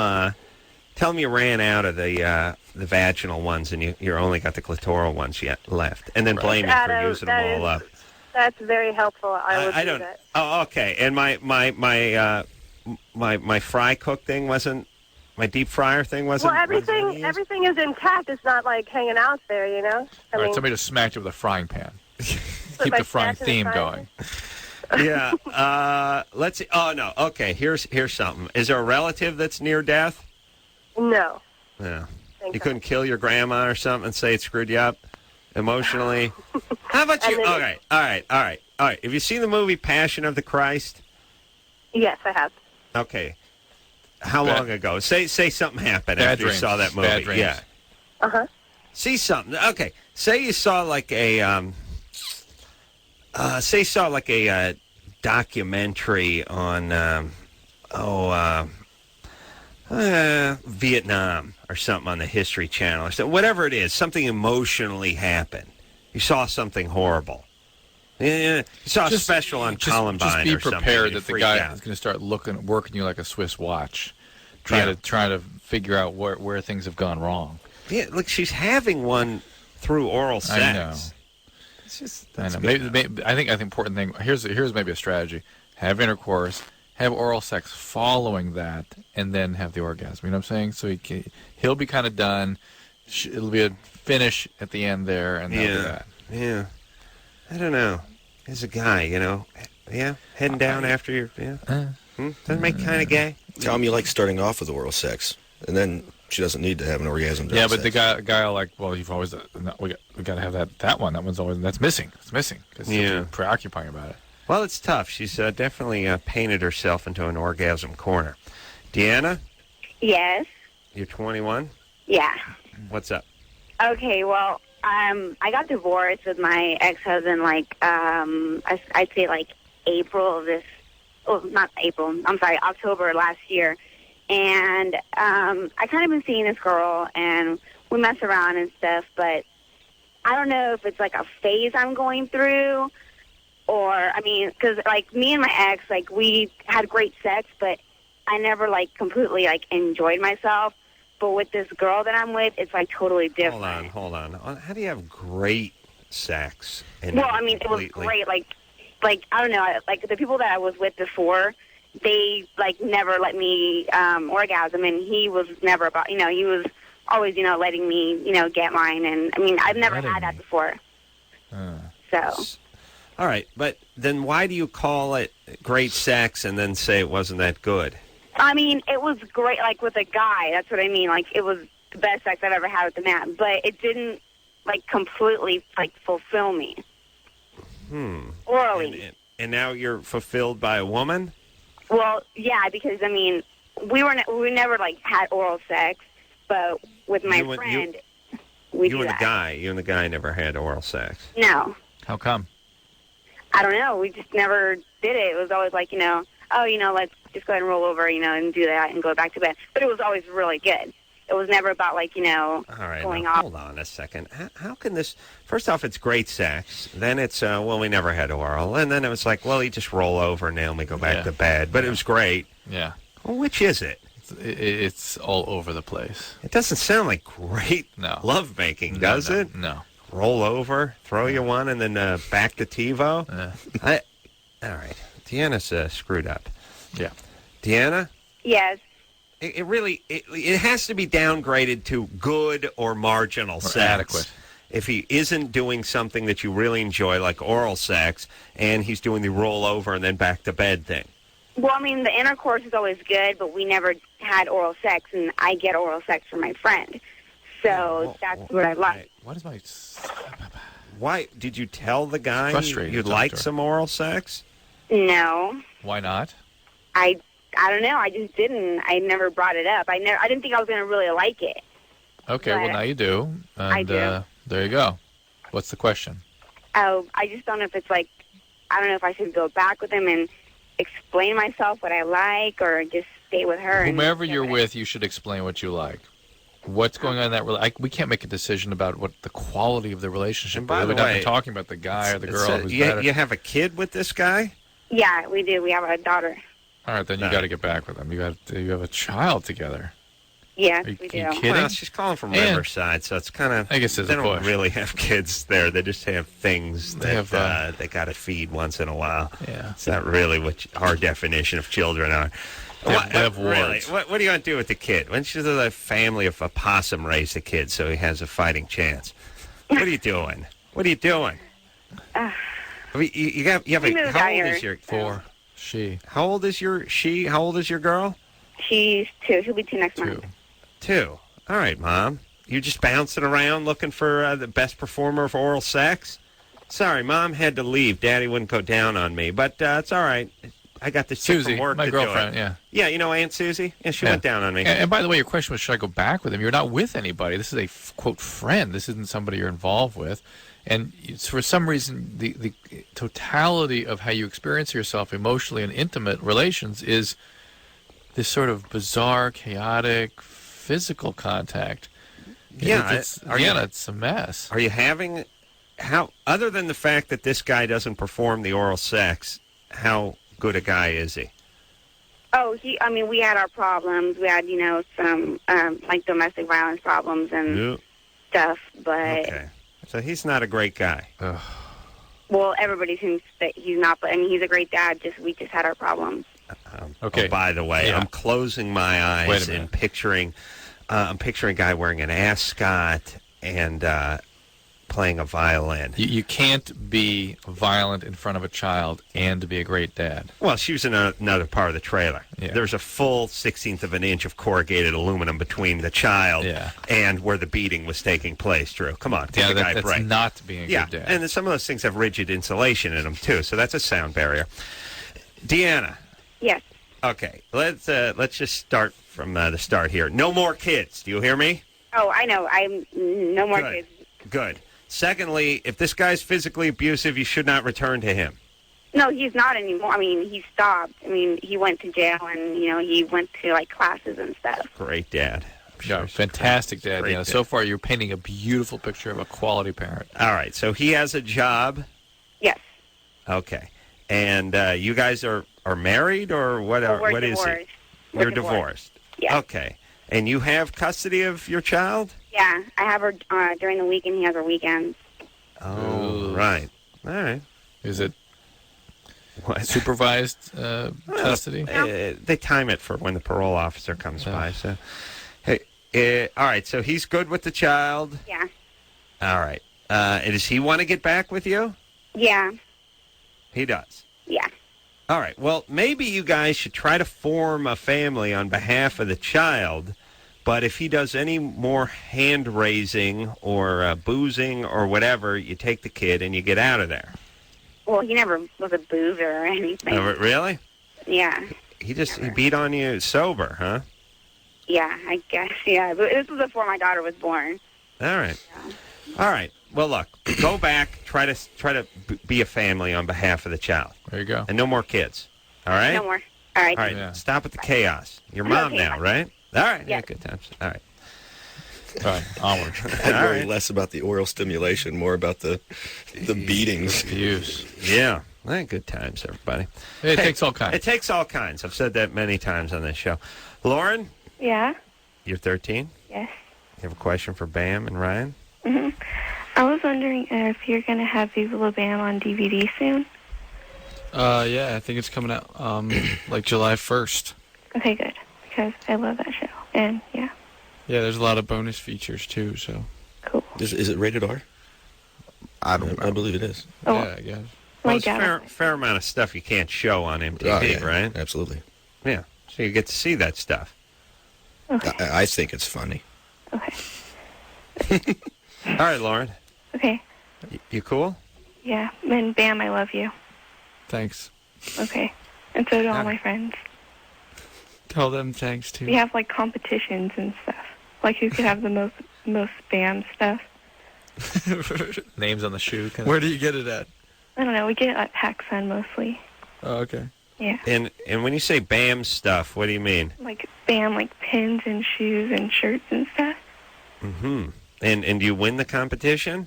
Speaker 3: you ran out of the vaginal ones and you only got the clitoral ones yet left, and then blame him for using them all up.
Speaker 13: That's very helpful. I will do that.
Speaker 3: Oh, okay. And my fry cook thing wasn't. My deep fryer thing wasn't.
Speaker 13: Well, everything is intact. It's not like hanging out there, you know.
Speaker 6: All right, somebody just smacked you with a frying pan. Keep the frying theme going.
Speaker 3: Yeah. Let's see. Oh no. Okay. Here's something. Is there a relative that's near death?
Speaker 13: No.
Speaker 3: No. You couldn't kill your grandma or something and say it screwed you up emotionally? How about you? All right. Have you seen the movie Passion of the Christ?
Speaker 13: Yes, I have.
Speaker 3: Okay. How long ago? Say something happened after you saw that movie.
Speaker 6: Bad dreams.
Speaker 3: Yeah.
Speaker 13: Uh-huh.
Speaker 3: See something. Okay. Say you saw like a documentary on Vietnam or something on the History Channel or something. Whatever it is, something emotionally happened. You saw something horrible. Yeah, you saw a special on Columbine.
Speaker 6: Just be prepared that the guy
Speaker 3: out.
Speaker 6: is going to start working you like a Swiss watch, trying to figure out where things have gone wrong.
Speaker 3: Yeah, look, she's having one through oral sex.
Speaker 6: I know.
Speaker 3: It's just
Speaker 6: I know. Maybe, I think the important thing here's maybe a strategy: have intercourse, have oral sex following that, and then have the orgasm. You know what I'm saying? So he'll be kind of done. It'll be a finish at the end there, and that'll be that.
Speaker 3: Yeah. I don't know. As a guy, heading down after your, doesn't make kind of gay.
Speaker 5: Tell him you like starting off with oral sex, and then she doesn't need to have an orgasm.
Speaker 6: Yeah, but the guy will like, well, you've always we got to have that one. That one's always that's missing. It's missing because you're preoccupying about it.
Speaker 3: Well, it's tough. She's definitely painted herself into an orgasm corner. Deanna?
Speaker 14: Yes.
Speaker 3: You're 21?
Speaker 14: Yeah.
Speaker 3: What's up?
Speaker 14: Okay, well, I got divorced with my ex-husband, I'd say April of this, not April, I'm sorry, October last year. And I kind of been seeing this girl, and we mess around and stuff, but I don't know if it's like a phase I'm going through, or, because, me and my ex, we had great sex, but I never, completely, enjoyed myself. But with this girl that I'm with, it's like totally different.
Speaker 3: Hold on. How do you have great sex? And
Speaker 14: Well, I mean, it was great. Like I don't know. Like the people that I was with before, they like never let me orgasm, and he was never about. You know, he was always letting me get mine, and I mean, I've never had that before. So.
Speaker 3: All right, but then why do you call it great sex and then say it wasn't that good?
Speaker 14: I mean, it was great, like, with a guy. That's what I mean. Like, it was the best sex I've ever had with a man. But it didn't, like, completely, like, fulfill me. Orally.
Speaker 3: And now you're fulfilled by a woman?
Speaker 14: Well, yeah, because, I mean, we never, like, had oral sex. But with my friend, we do that.
Speaker 3: You and the guy never had oral sex?
Speaker 14: No.
Speaker 6: How come?
Speaker 14: I don't know. We just never did it. It was always like, let's just go ahead and roll over, and do that and go back to bed. But it was always really good. It was never about, like,
Speaker 3: All right,
Speaker 14: going off.
Speaker 3: Hold on a second. How can this... First off, it's great sex. Then it's, we never had oral. And then it was like, you just roll over and then we go back to bed. But it was great.
Speaker 6: Yeah.
Speaker 3: Well, which is it?
Speaker 6: It's all over the place.
Speaker 3: It doesn't sound like great lovemaking, does it?
Speaker 6: No.
Speaker 3: Roll over, throw you one, and then back to TiVo? All right. Deanna's screwed up.
Speaker 6: Yeah.
Speaker 3: Deanna?
Speaker 14: Yes.
Speaker 3: It really has to be downgraded to good or marginal sex.
Speaker 6: Adequate.
Speaker 3: If he isn't doing something that you really enjoy, like oral sex, and he's doing the roll over and then back to bed thing.
Speaker 14: Well, I mean, the intercourse is always good, but we never had oral sex, and I get oral sex from my friend. So that's what I like.
Speaker 6: What is my...
Speaker 3: Why? Did you tell the guy you'd like some oral sex?
Speaker 14: No.
Speaker 6: Why not?
Speaker 14: I don't know. I just didn't. I never brought it up. I didn't think I was going to really like it.
Speaker 6: Okay, well, now you do. And,
Speaker 14: I do.
Speaker 6: There you go. What's the question?
Speaker 14: Oh, I just don't know if it's like, I don't know if I should go back with him and explain myself what I like or just stay with her.
Speaker 6: Whomever you're with, you should explain what you like. What's going on in that we can't make a decision about what the quality of the relationship is. We're not talking about the guy or the girl who's better.
Speaker 3: You have a kid with this guy?
Speaker 14: Yeah, we do. We have a daughter.
Speaker 6: All right, then you got to get back with him. You have a child together.
Speaker 14: Yes,
Speaker 6: we do.
Speaker 14: Are you
Speaker 6: kidding?
Speaker 3: Well, she's calling from Riverside, so it's kind of...
Speaker 6: I guess it's
Speaker 3: they
Speaker 6: a
Speaker 3: don't
Speaker 6: push.
Speaker 3: really have kids there. They just have things that they got to feed once in a while.
Speaker 6: Yeah.
Speaker 3: It's not really what our definition of children are.
Speaker 6: They have
Speaker 3: really?
Speaker 6: warts.
Speaker 3: What do you want to do with the kid? Why don't you let a family of a possum raise the kid so he has a fighting chance? What are you doing? What are you doing? I mean, you have a... How old is your... How old is How old is your girl?
Speaker 14: She's 2. She'll be 2 next month.
Speaker 3: 2. All right, Mom. You're just bouncing around looking for the best performer of oral sex? Sorry, Mom had to leave. Daddy wouldn't go down on me, but it's all right. I got this chick
Speaker 6: Susie,
Speaker 3: from work
Speaker 6: my
Speaker 3: to
Speaker 6: girlfriend,
Speaker 3: do it.
Speaker 6: yeah.
Speaker 3: Yeah, you know Aunt Susie? Yeah, she went down on me.
Speaker 6: And by the way, your question was, should I go back with him? You're not with anybody. This is a, quote, friend. This isn't somebody you're involved with. And it's, for some reason, the totality of how you experience yourself emotionally in intimate relations is this sort of bizarre, chaotic, physical contact.
Speaker 3: Yeah,
Speaker 6: it's a mess.
Speaker 3: Are you having... Other than the fact that this guy doesn't perform the oral sex, how good a guy is he?
Speaker 14: Oh, we had our problems. We had, some, like, domestic violence problems and stuff, but...
Speaker 3: Okay. So he's not a great guy.
Speaker 14: Well, everybody thinks that he's not, but, he's a great dad. We just had our problems.
Speaker 3: Okay. Oh, by the way, I'm closing my eyes and picturing... I'm picturing a guy wearing an ascot and playing a violin.
Speaker 6: You can't be violent in front of a child and be a great dad.
Speaker 3: Well, she was in another part of the trailer. Yeah. There's a full 1/16 of an inch of corrugated aluminum between the child and where the beating was taking place, Drew. Come on, take a guy a break.
Speaker 6: That's not being a good dad.
Speaker 3: And some of those things have rigid insulation in them, too, so that's a sound barrier. Deanna.
Speaker 14: Yes.
Speaker 3: Okay, let's just start from the start here. No more kids. Do you hear me?
Speaker 14: Oh, I know. No more kids.
Speaker 3: Good. Secondly, if this guy's physically abusive, you should not return to him.
Speaker 14: No, he's not anymore. He stopped. He went to jail and, he went to, like, classes and stuff.
Speaker 3: Great dad.
Speaker 6: Yeah, fantastic dad. Deanna. So far, you're painting a beautiful picture of a quality parent.
Speaker 3: All right, so he has a job?
Speaker 14: Yes.
Speaker 3: Okay. And you guys are married or what?
Speaker 14: Well, we're
Speaker 3: what
Speaker 14: divorced.
Speaker 3: Is he? You're divorced.
Speaker 14: Yeah.
Speaker 3: Okay. And you have custody of your child?
Speaker 14: Yeah, I have her during the week, and he has her weekends.
Speaker 3: Oh, right. All right.
Speaker 6: Is it
Speaker 3: what?
Speaker 6: Supervised custody?
Speaker 3: They time it for when the parole officer comes by. So, hey, all right. So he's good with the child.
Speaker 14: Yeah.
Speaker 3: All right. Does he want to get back with you?
Speaker 14: Yeah.
Speaker 3: He does.
Speaker 14: Yeah.
Speaker 3: All right. Well, maybe you guys should try to form a family on behalf of the child. But if he does any more hand-raising or boozing or whatever, you take the kid and you get out of there.
Speaker 14: Well, he never was a boozer or anything.
Speaker 3: Really?
Speaker 14: Yeah.
Speaker 3: He beat on you sober, huh?
Speaker 14: Yeah, I guess, yeah. But this was before my daughter was born.
Speaker 3: All right. All right. Well, look, go back, try to be a family on behalf of the child.
Speaker 6: There you go.
Speaker 3: And no more kids. All right?
Speaker 14: No more. All right.
Speaker 3: All right. Stop with the chaos. Your mom now, right? All right. Yeah, good times. All right.
Speaker 6: All right, onward.
Speaker 5: I'd worry less about the oral stimulation, more about the beatings.
Speaker 6: Use.
Speaker 3: Yeah. All right, good times, everybody.
Speaker 6: It takes all kinds.
Speaker 3: It takes all kinds. I've said that many times on this show. Lauren?
Speaker 7: Yeah?
Speaker 3: You're 13?
Speaker 7: Yes.
Speaker 3: You have a question for Bam and Ryan?
Speaker 7: Mm-hmm. I was wondering if you're going to have Viva La Bam on DVD soon.
Speaker 4: Yeah, I think it's coming out like July 1st.
Speaker 7: Okay, good. Because I love that show. And, yeah.
Speaker 4: Yeah, there's a lot of bonus features, too, so.
Speaker 7: Cool.
Speaker 5: Is it rated R?
Speaker 3: I don't know.
Speaker 5: I believe it is.
Speaker 7: Oh.
Speaker 4: Yeah, I guess.
Speaker 3: Well, it's fair amount of stuff you can't show on MTV, right?
Speaker 5: Absolutely.
Speaker 3: Yeah. So you get to see that stuff.
Speaker 7: Okay.
Speaker 5: I think it's funny.
Speaker 7: Okay.
Speaker 3: All right, Lauren.
Speaker 7: Okay.
Speaker 3: You cool?
Speaker 7: Yeah. And Bam, I love you.
Speaker 4: Thanks.
Speaker 7: Okay. And so do all my friends.
Speaker 4: Tell them thanks, too.
Speaker 7: We have, like, competitions and stuff. Like, who could have the most Bam stuff.
Speaker 6: Names on the shoe.
Speaker 4: Where do you get it at?
Speaker 7: I don't know. We get it at PacSun mostly.
Speaker 4: Oh, okay.
Speaker 7: Yeah.
Speaker 3: And when you say Bam stuff, what do you mean?
Speaker 7: Like, Bam, like, pins and shoes and shirts and stuff.
Speaker 3: Mm-hmm. And do you win the competition?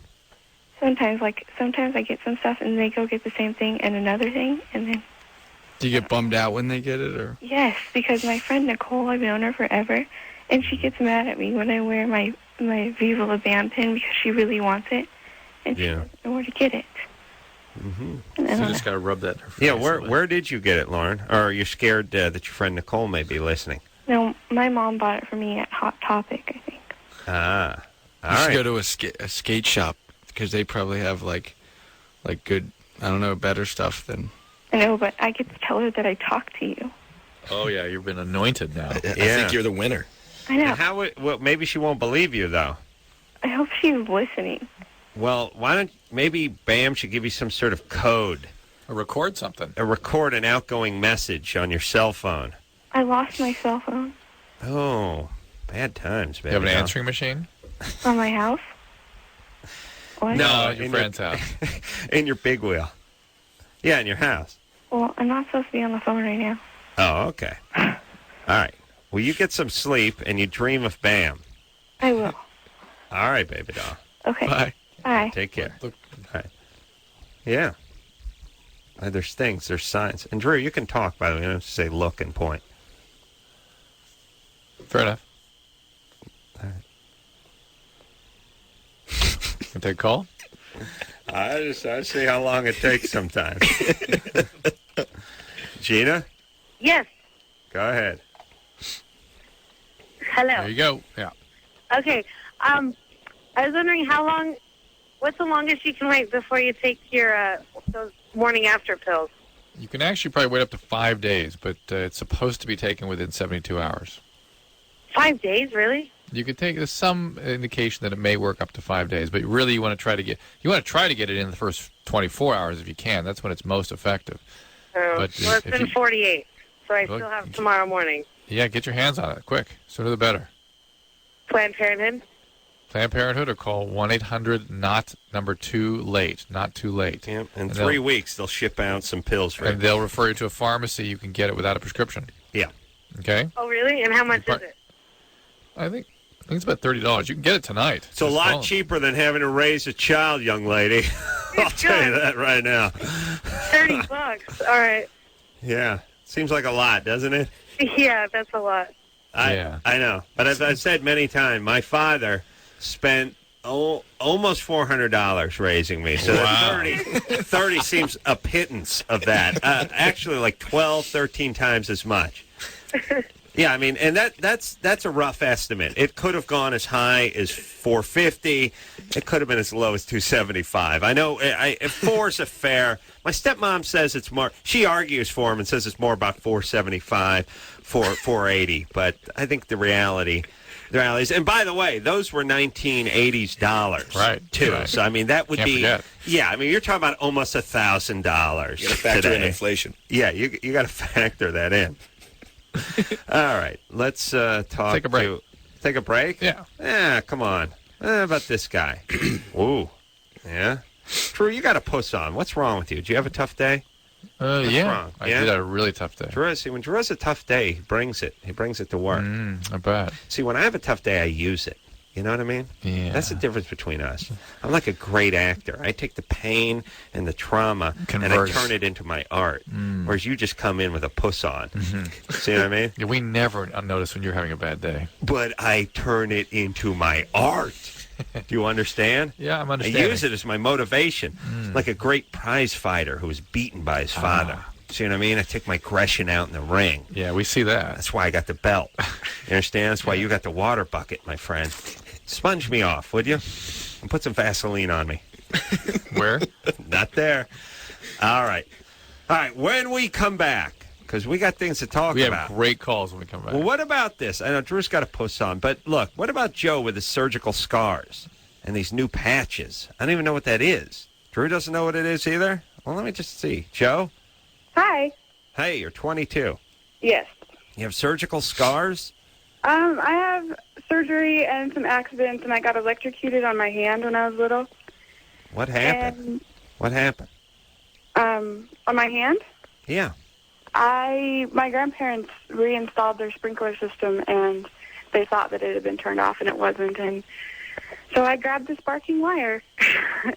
Speaker 7: Sometimes I get some stuff and they go get the same thing and another thing, and then...
Speaker 4: Do you get bummed out when they get it, or?
Speaker 7: Yes, because my friend Nicole, I've known her forever, and she gets mad at me when I wear my Viva La Bam pin because she really wants it, and she doesn't know where to get it.
Speaker 3: Mm-hmm.
Speaker 6: So you just got to rub that in her face.
Speaker 3: Yeah, where did you get it, Lauren? Or are you scared that your friend Nicole may be listening?
Speaker 7: No, my mom bought it for me at Hot Topic, I think.
Speaker 3: Ah, all
Speaker 4: you should
Speaker 3: right.
Speaker 4: go to a skate shop, because they probably have, like good, I don't know, better stuff than...
Speaker 7: I know, but I get to tell her that I talked to you.
Speaker 6: Oh, yeah, you've been anointed now.
Speaker 5: I think you're the winner.
Speaker 7: I know.
Speaker 3: Well, maybe she won't believe you, though.
Speaker 7: I hope she's listening.
Speaker 3: Well, maybe Bam should give you some sort of code.
Speaker 6: Or record something.
Speaker 3: Or record an outgoing message on your cell phone.
Speaker 7: I lost my cell phone.
Speaker 3: Oh, bad times, baby.
Speaker 6: You have an answering machine?
Speaker 7: On my house? What?
Speaker 3: No,
Speaker 6: at your friend's house.
Speaker 3: In your big wheel. Yeah, in your house.
Speaker 7: Well, I'm not supposed to be on the phone right now.
Speaker 3: Oh, okay. All right. Well, you get some sleep and you dream of Bam.
Speaker 7: I will.
Speaker 3: All right, baby doll.
Speaker 7: Okay.
Speaker 4: Bye.
Speaker 7: Bye.
Speaker 3: Take care. All right. Yeah. There's things, there's signs. And Drew, you can talk, by the way. You don't have to say look and point.
Speaker 6: Fair enough.
Speaker 3: All right.
Speaker 6: Can take a call?
Speaker 3: I see how long it takes sometimes. Gina?
Speaker 14: Yes.
Speaker 3: Go ahead.
Speaker 14: Hello.
Speaker 6: There you go. Yeah.
Speaker 14: Okay. I was wondering what's the longest you can wait before you take your those morning after pills?
Speaker 6: You can actually probably wait up to 5 days, but it's supposed to be taken within 72 hours.
Speaker 14: 5 days, really?
Speaker 6: You could take some indication that it may work up to 5 days, but really you want to try to get it in the first 24 hours if you can. That's when it's most effective.
Speaker 14: Well, it's been 48, so I still have tomorrow morning.
Speaker 6: Yeah, get your hands on it quick. Sooner the better.
Speaker 14: Planned Parenthood?
Speaker 6: Planned Parenthood, or call 1-800-NOT-2-LATE. Not too late.
Speaker 3: Yep. In 3 weeks, they'll ship out some pills for you.
Speaker 6: And they'll refer you to a pharmacy. You can get it without a prescription.
Speaker 3: Yeah.
Speaker 6: Okay?
Speaker 14: Oh, really? And how much is it?
Speaker 6: I think it's about $30. You can get it tonight.
Speaker 3: It's a lot cheaper than having to raise a child, young lady. I'll tell you that right now.
Speaker 14: $30. All right.
Speaker 3: Yeah. Seems like a lot, doesn't it?
Speaker 14: Yeah, that's a lot.
Speaker 3: I know. But as I've said many times, my father spent almost $400 raising me. So
Speaker 6: Wow.
Speaker 3: 30 seems a pittance of that. Actually, like 12, 13 times as much. Yeah, I mean, and that's a rough estimate. It could have gone as high as $450. It could have been as low as $275. I know. If 4 is a fair. My stepmom says it's more. She argues for him and says it's more about $475, $480. But I think the reality is. And by the way, those were 1980s dollars,
Speaker 6: right?
Speaker 3: Too.
Speaker 6: Right.
Speaker 3: So I mean, that would
Speaker 6: Can't
Speaker 3: be.
Speaker 6: forget.
Speaker 3: Yeah, I mean, you're talking about almost $1,000.
Speaker 5: You got to factor in inflation.
Speaker 3: Yeah, you got to factor that in. All right, let's talk.
Speaker 6: Take a break.
Speaker 3: Take a break?
Speaker 6: Yeah.
Speaker 3: Yeah, come on. How about this guy? Ooh. Yeah? Drew, you got a puss on. What's wrong with you? Did you have a tough day? What's
Speaker 6: Yeah.
Speaker 3: wrong?
Speaker 6: I did have a really tough day.
Speaker 3: Drew, see, when Drew has a tough day, he brings it. He brings it to work.
Speaker 6: I bet.
Speaker 3: See, when I have a tough day, I use it. You know what I mean?
Speaker 6: Yeah.
Speaker 3: That's the difference between us. I'm like a great actor. I take the pain and the trauma and I turn it into my art. Whereas you just come in with a puss on. See what I mean?
Speaker 6: Yeah, we never notice when you're having a bad day.
Speaker 3: But I turn it into my art. Do you understand?
Speaker 6: Yeah, I'm understanding.
Speaker 3: I use it as my motivation. Like a great prize fighter who was beaten by his father. See what I mean? I take my aggression out in the ring.
Speaker 6: Yeah, we see that.
Speaker 3: That's why I got the belt. You understand? That's why you got the water bucket, my friend. Sponge me off, would you? And put some Vaseline on me.
Speaker 6: Where?
Speaker 3: Not there. All right. All right, when we come back, because we got things to talk about.
Speaker 6: We have great calls when we come back.
Speaker 3: Well, what about this? I know Drew's got a puss on, but look, what about Joe with his surgical scars and these new patches? I don't even know what that is. Drew doesn't know what it is either? Well, let me just see. Joe?
Speaker 15: Hi.
Speaker 3: Hey, you're 22.
Speaker 15: Yes.
Speaker 3: You have surgical scars?
Speaker 15: I have surgery and some accidents, and I got electrocuted on my hand when I was little.
Speaker 3: What happened? What happened?
Speaker 15: On my hand?
Speaker 3: Yeah.
Speaker 15: My grandparents reinstalled their sprinkler system, and they thought that it had been turned off, and it wasn't. And so I grabbed the sparking wire,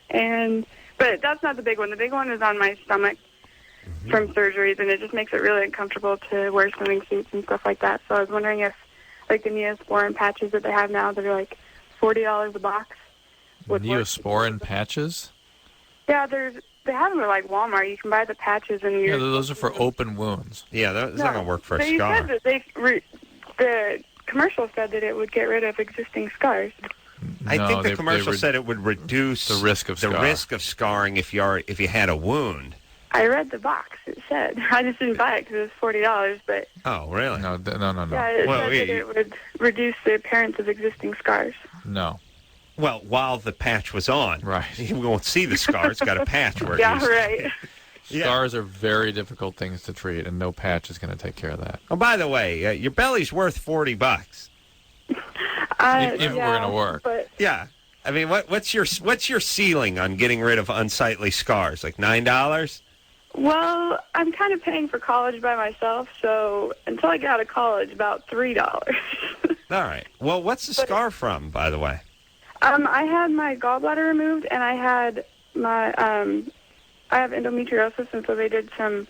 Speaker 15: but that's not the big one. The big one is on my stomach from surgeries, and it just makes it really uncomfortable to wear swimming suits and stuff like that. So I was wondering if, like, the Neosporin patches that they have now that are like $40 a box.
Speaker 6: Neosporin patches?
Speaker 15: Yeah, they have them at like Walmart. You can buy the patches and
Speaker 6: Yeah, those are for open wounds.
Speaker 3: Yeah, that's not going to work for a
Speaker 15: they
Speaker 3: scar.
Speaker 15: said that the commercial said that it would get rid of existing scars.
Speaker 3: I think the commercial said it would reduce
Speaker 6: the risk of
Speaker 3: scarring if you had a wound.
Speaker 15: I read the box. It said. I just didn't buy it because it was $40. But
Speaker 3: oh, really?
Speaker 6: No.
Speaker 15: Yeah, it said that it would reduce the appearance of existing scars.
Speaker 6: No.
Speaker 3: Well, while the patch was on,
Speaker 6: right?
Speaker 3: You won't see the scar. It's got a patch where it
Speaker 15: yeah,
Speaker 3: used to.
Speaker 15: right.
Speaker 6: Scars are very difficult things to treat, and no patch is going to take care of that.
Speaker 3: Oh, by the way, your belly's worth $40.
Speaker 6: If we're going to work.
Speaker 15: But
Speaker 3: yeah. I mean, what's your ceiling on getting rid of unsightly scars? Like $9?
Speaker 15: Well, I'm kind of paying for college by myself, so until I get out of college, about $3.
Speaker 3: All right. Well, what's the scar from, by the way?
Speaker 15: I had my gallbladder removed, and I had my I have endometriosis, and so they did some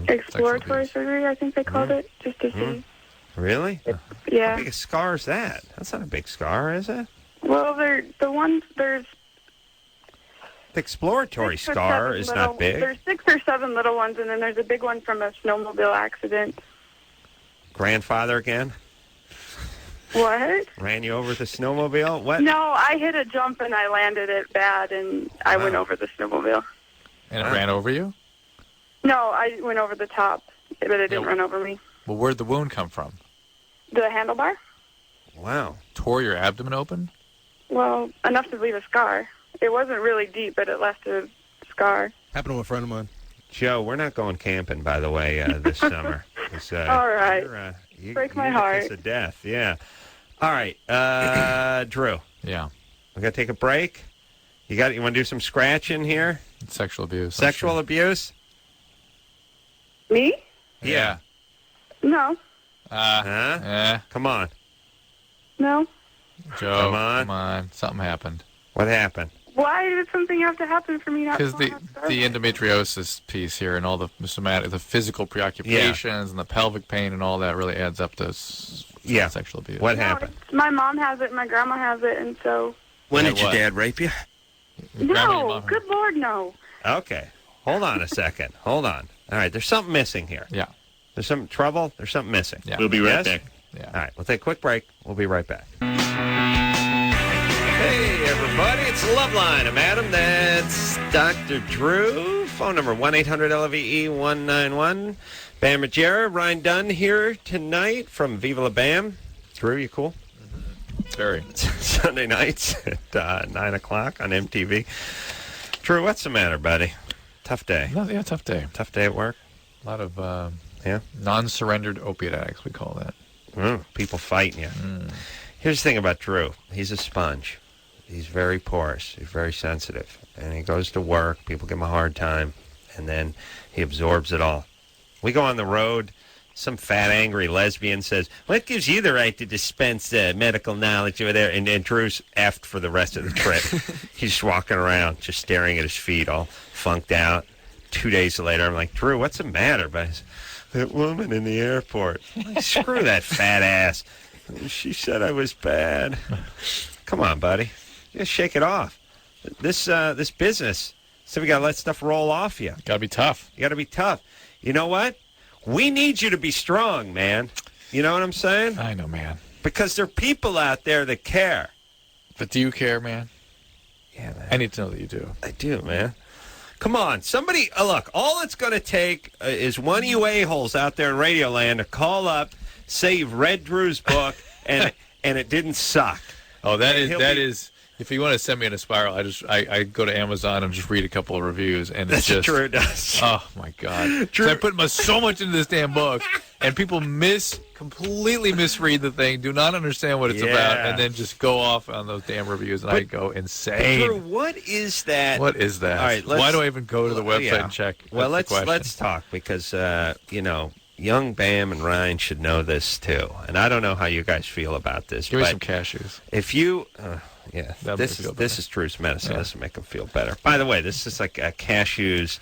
Speaker 15: exploratory surgery, I think they called it, just to see.
Speaker 3: Really?
Speaker 15: Yeah.
Speaker 3: How big a scar is that? That's not a big scar, is it?
Speaker 15: Well, there's
Speaker 3: The exploratory scar is not big.
Speaker 15: There's 6 or 7 little ones, and then there's a big one from a snowmobile accident.
Speaker 3: Grandfather again?
Speaker 15: What?
Speaker 3: Ran you over the snowmobile? What?
Speaker 15: No, I hit a jump and I landed it bad, and I went over the snowmobile.
Speaker 6: And it ran over you?
Speaker 15: No, I went over the top, but it didn't run over me.
Speaker 6: Well, where'd the wound come from?
Speaker 15: The handlebar?
Speaker 3: Wow.
Speaker 6: Tore your abdomen open?
Speaker 15: Well, enough to leave a scar. It wasn't really deep, but it left a scar.
Speaker 5: Happened to a friend of mine.
Speaker 3: Joe, we're not going camping, by the way, this summer.
Speaker 15: All right. Break my heart.
Speaker 3: It's a death, yeah. All right, Drew.
Speaker 6: Yeah.
Speaker 3: We got to take a break. You want to do some scratching here?
Speaker 6: It's sexual abuse.
Speaker 3: Sexual abuse?
Speaker 15: Me?
Speaker 3: Yeah.
Speaker 15: No.
Speaker 3: Come on.
Speaker 15: No.
Speaker 6: Joe,
Speaker 3: Come on.
Speaker 6: Something happened.
Speaker 3: What happened?
Speaker 15: Why did something have to happen for me not to
Speaker 6: Because
Speaker 15: want to have surgery?
Speaker 6: the endometriosis piece here and all the somatic, the physical preoccupations and the pelvic pain and all that really adds up to sexual abuse.
Speaker 3: What
Speaker 15: No,
Speaker 3: happened?
Speaker 15: my mom has it, my grandma has it, and so...
Speaker 5: When did your dad rape you?
Speaker 15: No, good Lord, no.
Speaker 3: Okay. Hold on a second. Hold on. All right, there's something missing here.
Speaker 6: Yeah.
Speaker 3: There's some trouble. There's something missing.
Speaker 6: Yeah.
Speaker 5: We'll be right
Speaker 3: Yes?
Speaker 5: back.
Speaker 6: Yeah.
Speaker 3: All right, we'll take a quick break. We'll be right back. Hey, everybody, it's Loveline. I'm Adam. That's Dr. Drew. Phone number 1-800-LVE-191. Bam Margera Ryan Dunn here tonight from Viva La Bam. Drew, you cool?
Speaker 6: Very.
Speaker 3: Sunday nights at 9 o'clock on MTV. Drew, what's the matter, buddy? Tough day.
Speaker 6: Yeah, tough day.
Speaker 3: Tough day at work?
Speaker 6: A lot of
Speaker 3: Yeah.
Speaker 6: non-surrendered opiate addicts, we call that.
Speaker 3: People fighting you. Here's the thing about Drew. He's a sponge. He's very porous. He's very sensitive. And he goes to work. People give him a hard time. And then he absorbs it all. We go on the road. Some fat, angry lesbian says, what gives you the right to dispense medical knowledge over there? And Drew's effed for the rest of the trip. He's just walking around, just staring at his feet, all funked out. 2 days later, I'm like, Drew, what's the matter? But that woman in the airport. Like, screw that fat ass. She said I was bad. Come on, buddy. Just shake it off. This business. So we got to let stuff roll off you.
Speaker 6: Got to be tough.
Speaker 3: You got to be tough. You know what? We need you to be strong, man. You know what I'm saying?
Speaker 6: I know, man.
Speaker 3: Because there are people out there that care.
Speaker 6: But do you care, man?
Speaker 3: Yeah, man.
Speaker 6: I need to know that you do.
Speaker 3: I do, man. Come on. Somebody, look, all it's going to take is one of you a-holes out there in Radioland to call up, say you've read Drew's book, and it didn't suck.
Speaker 6: Oh, that is. If you want to send me in a spiral, I go to Amazon and just read a couple of reviews, and it's just
Speaker 3: Drew does.
Speaker 6: Oh my God!
Speaker 3: Drew,
Speaker 6: I put so much into this damn book, and people completely misread the thing, do not understand what it's about, and then just go off on those damn reviews, and I go insane.
Speaker 3: Drew, what is that?
Speaker 6: What is that?
Speaker 3: All right,
Speaker 6: why do I even go to the website and check?
Speaker 3: Well,
Speaker 6: That's the
Speaker 3: let's talk because young Bam and Ryan should know this too, and I don't know how you guys feel about this.
Speaker 6: Give me some cashews.
Speaker 3: If you, this is Drew's medicine.
Speaker 6: Yeah.
Speaker 3: This will make him feel better. By the way, this is like cashews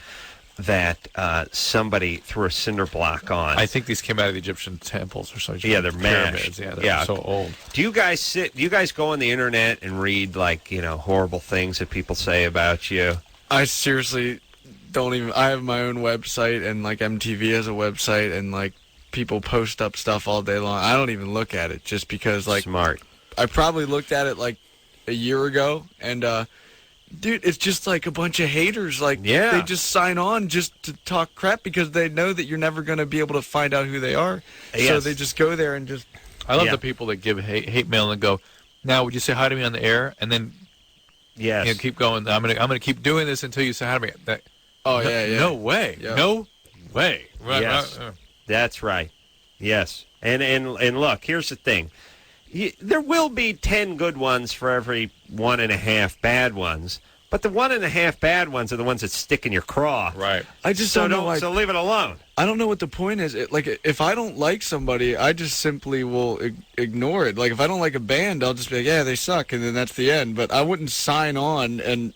Speaker 3: that somebody threw a cinder block on.
Speaker 6: I think these came out of the Egyptian temples or something.
Speaker 3: Yeah, they're
Speaker 6: pyramids.
Speaker 3: mashed.
Speaker 6: Yeah, they're so old.
Speaker 3: Do you guys go on the internet and read horrible things that people say about you?
Speaker 4: I seriously don't even. I have my own website, and MTV has a website, and people post up stuff all day long. I don't even look at it just because
Speaker 3: smart.
Speaker 4: I probably looked at it a year ago, and dude, it's just a bunch of haters. They just sign on just to talk crap because they know that you're never going to be able to find out who they are.
Speaker 3: Yes.
Speaker 4: So they just go there and just.
Speaker 6: I love the people that give hate mail and go, now would you say hi to me on the air, and then keep going. I'm gonna keep doing this until you say hi to me. No way.
Speaker 4: Yeah.
Speaker 6: No way.
Speaker 3: Yes, that's right. Yes, and look, here's the thing. There will be 10 good ones for every 1.5 bad ones, but the 1.5 bad ones are the ones that stick in your craw.
Speaker 6: Right.
Speaker 4: I just don't know.
Speaker 3: So leave it alone.
Speaker 4: I don't know what the point is. If I don't like somebody, I just simply will ignore it. If I don't like a band, I'll just be like, yeah, they suck, and then that's the end. But I wouldn't sign on and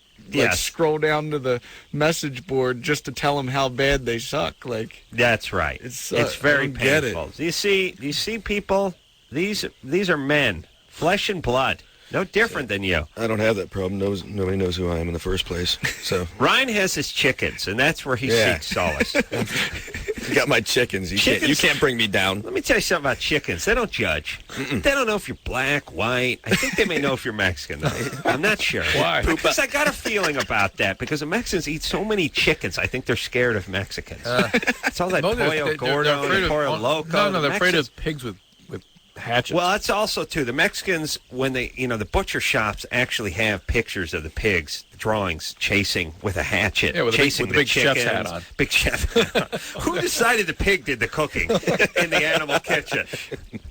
Speaker 4: scroll down to the message board just to tell them how bad they suck.
Speaker 3: That's right.
Speaker 4: It's
Speaker 3: very
Speaker 4: I don't get
Speaker 3: painful.
Speaker 4: it.
Speaker 3: Do you see people? These are men, flesh and blood. No different than you.
Speaker 5: I don't have that problem. Nobody knows who I am in the first place. So
Speaker 3: Ryan has his chickens, and that's where he seeks solace.
Speaker 5: You got my chickens. You can't bring me down.
Speaker 3: Let me tell you something about chickens. They don't judge. They don't know if you're black, white. I think they may know if you're Mexican. I'm not sure.
Speaker 6: Why?
Speaker 3: Because I got a feeling about that. Because the Mexicans eat so many chickens, I think they're scared of Mexicans. It's all that pollo gordo and pollo loco.
Speaker 6: No, they're afraid of pigs with hatchets.
Speaker 3: Well, that's also, too, the Mexicans, when they, the butcher shops actually have pictures of the pigs, drawings, chasing with a hatchet.
Speaker 6: Yeah, with
Speaker 3: chasing
Speaker 6: the big
Speaker 3: chickens.
Speaker 6: chef's hat on.
Speaker 3: Big chef. Who decided the pig did the cooking in the animal kitchen?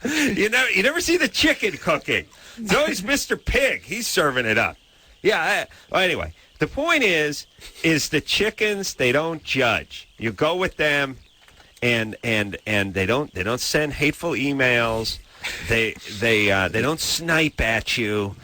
Speaker 3: You never see the chicken cooking. It's always Mr. Pig. He's serving it up. Yeah, well, anyway, the point is the chickens, they don't judge. You go with them, and they don't send hateful emails. They don't snipe at you.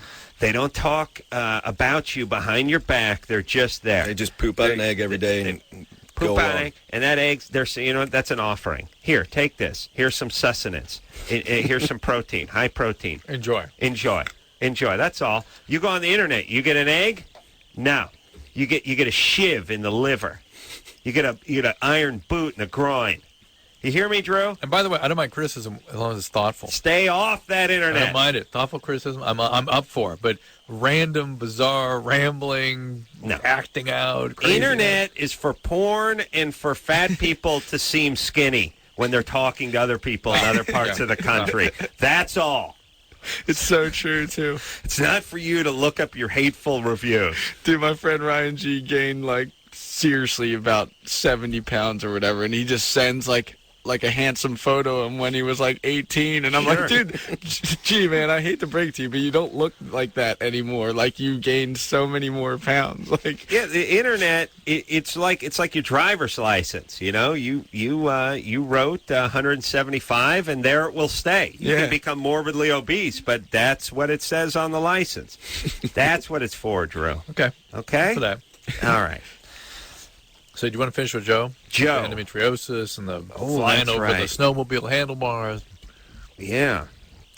Speaker 3: They don't talk about you behind your back. They're just there.
Speaker 5: They just poop out an egg every day and
Speaker 3: poop out an egg, and that egg's, they're saying, that's an offering. Here, take this. Here's some sustenance. Here's some protein, high protein.
Speaker 6: Enjoy.
Speaker 3: That's all. You go on the internet. You get an egg? No. You get a shiv in the liver. You get an iron boot in the groin. You hear me, Drew?
Speaker 6: And by the way, I don't mind criticism as long as it's thoughtful.
Speaker 3: Stay off that internet.
Speaker 6: I don't mind it. Thoughtful criticism, I'm up for it. But random, bizarre, rambling, acting out, crazy.
Speaker 3: Internet is for porn and for fat people to seem skinny when they're talking to other people in other parts of the country. That's all.
Speaker 4: It's so true, too.
Speaker 3: It's not for you to look up your hateful reviews.
Speaker 4: Dude, my friend Ryan G gained, seriously about 70 pounds or whatever, and he just sends, like a handsome photo of him when he was 18, and I'm like, dude, gee, man, I hate to break it to you, but you don't look like that anymore. Like, you gained so many more pounds.
Speaker 3: Yeah, the internet, it's like your driver's license. You know, you wrote 175, and there it will stay. You can become morbidly obese, but that's what it says on the license. That's what it's for, Drew.
Speaker 6: Okay.
Speaker 3: Okay.
Speaker 6: For that.
Speaker 3: All right.
Speaker 6: So do you want to finish with Joe?
Speaker 3: Joe.
Speaker 6: Endometriosis and the flying over the snowmobile handlebars.
Speaker 3: Yeah.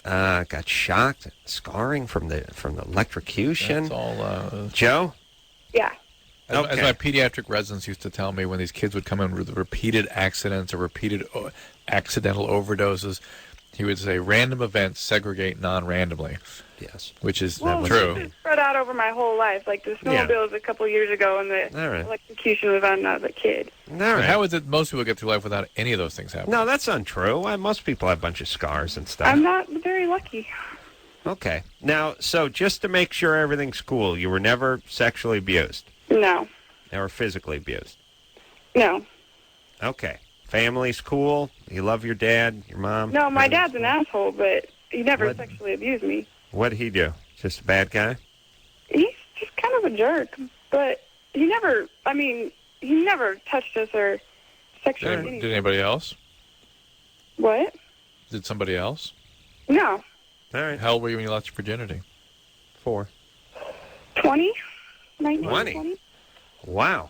Speaker 3: Got shocked, scarring from the electrocution.
Speaker 6: That's all.
Speaker 3: Joe?
Speaker 15: Yeah.
Speaker 6: As my pediatric residents used to tell me when these kids would come in with repeated accidents or repeated accidental overdoses, he would say, random events segregate non-randomly.
Speaker 3: Yes.
Speaker 6: Which is
Speaker 15: true. This is spread out over my whole life. Like the snowmobiles a couple years ago, and the electrocution was when I was a kid.
Speaker 6: But how is it most people get through life without any of those things happening?
Speaker 3: No, that's untrue. Most people have a bunch of scars and stuff.
Speaker 15: I'm not very lucky.
Speaker 3: Okay. Now, so just to make sure everything's cool, you were never sexually abused?
Speaker 15: No.
Speaker 3: Never physically abused?
Speaker 15: No.
Speaker 3: Okay. Family's cool? You love your dad, your mom?
Speaker 15: No, my dad's an asshole, but he never sexually abused me.
Speaker 3: What did he do? Just a bad guy?
Speaker 15: He's just kind of a jerk, but he never touched us or sexually anything.
Speaker 6: Did anybody else?
Speaker 15: What?
Speaker 6: Did somebody else?
Speaker 15: No.
Speaker 3: All right.
Speaker 6: How old were you when you lost your virginity?
Speaker 3: 4.
Speaker 15: 20? 19,
Speaker 3: 20? Wow.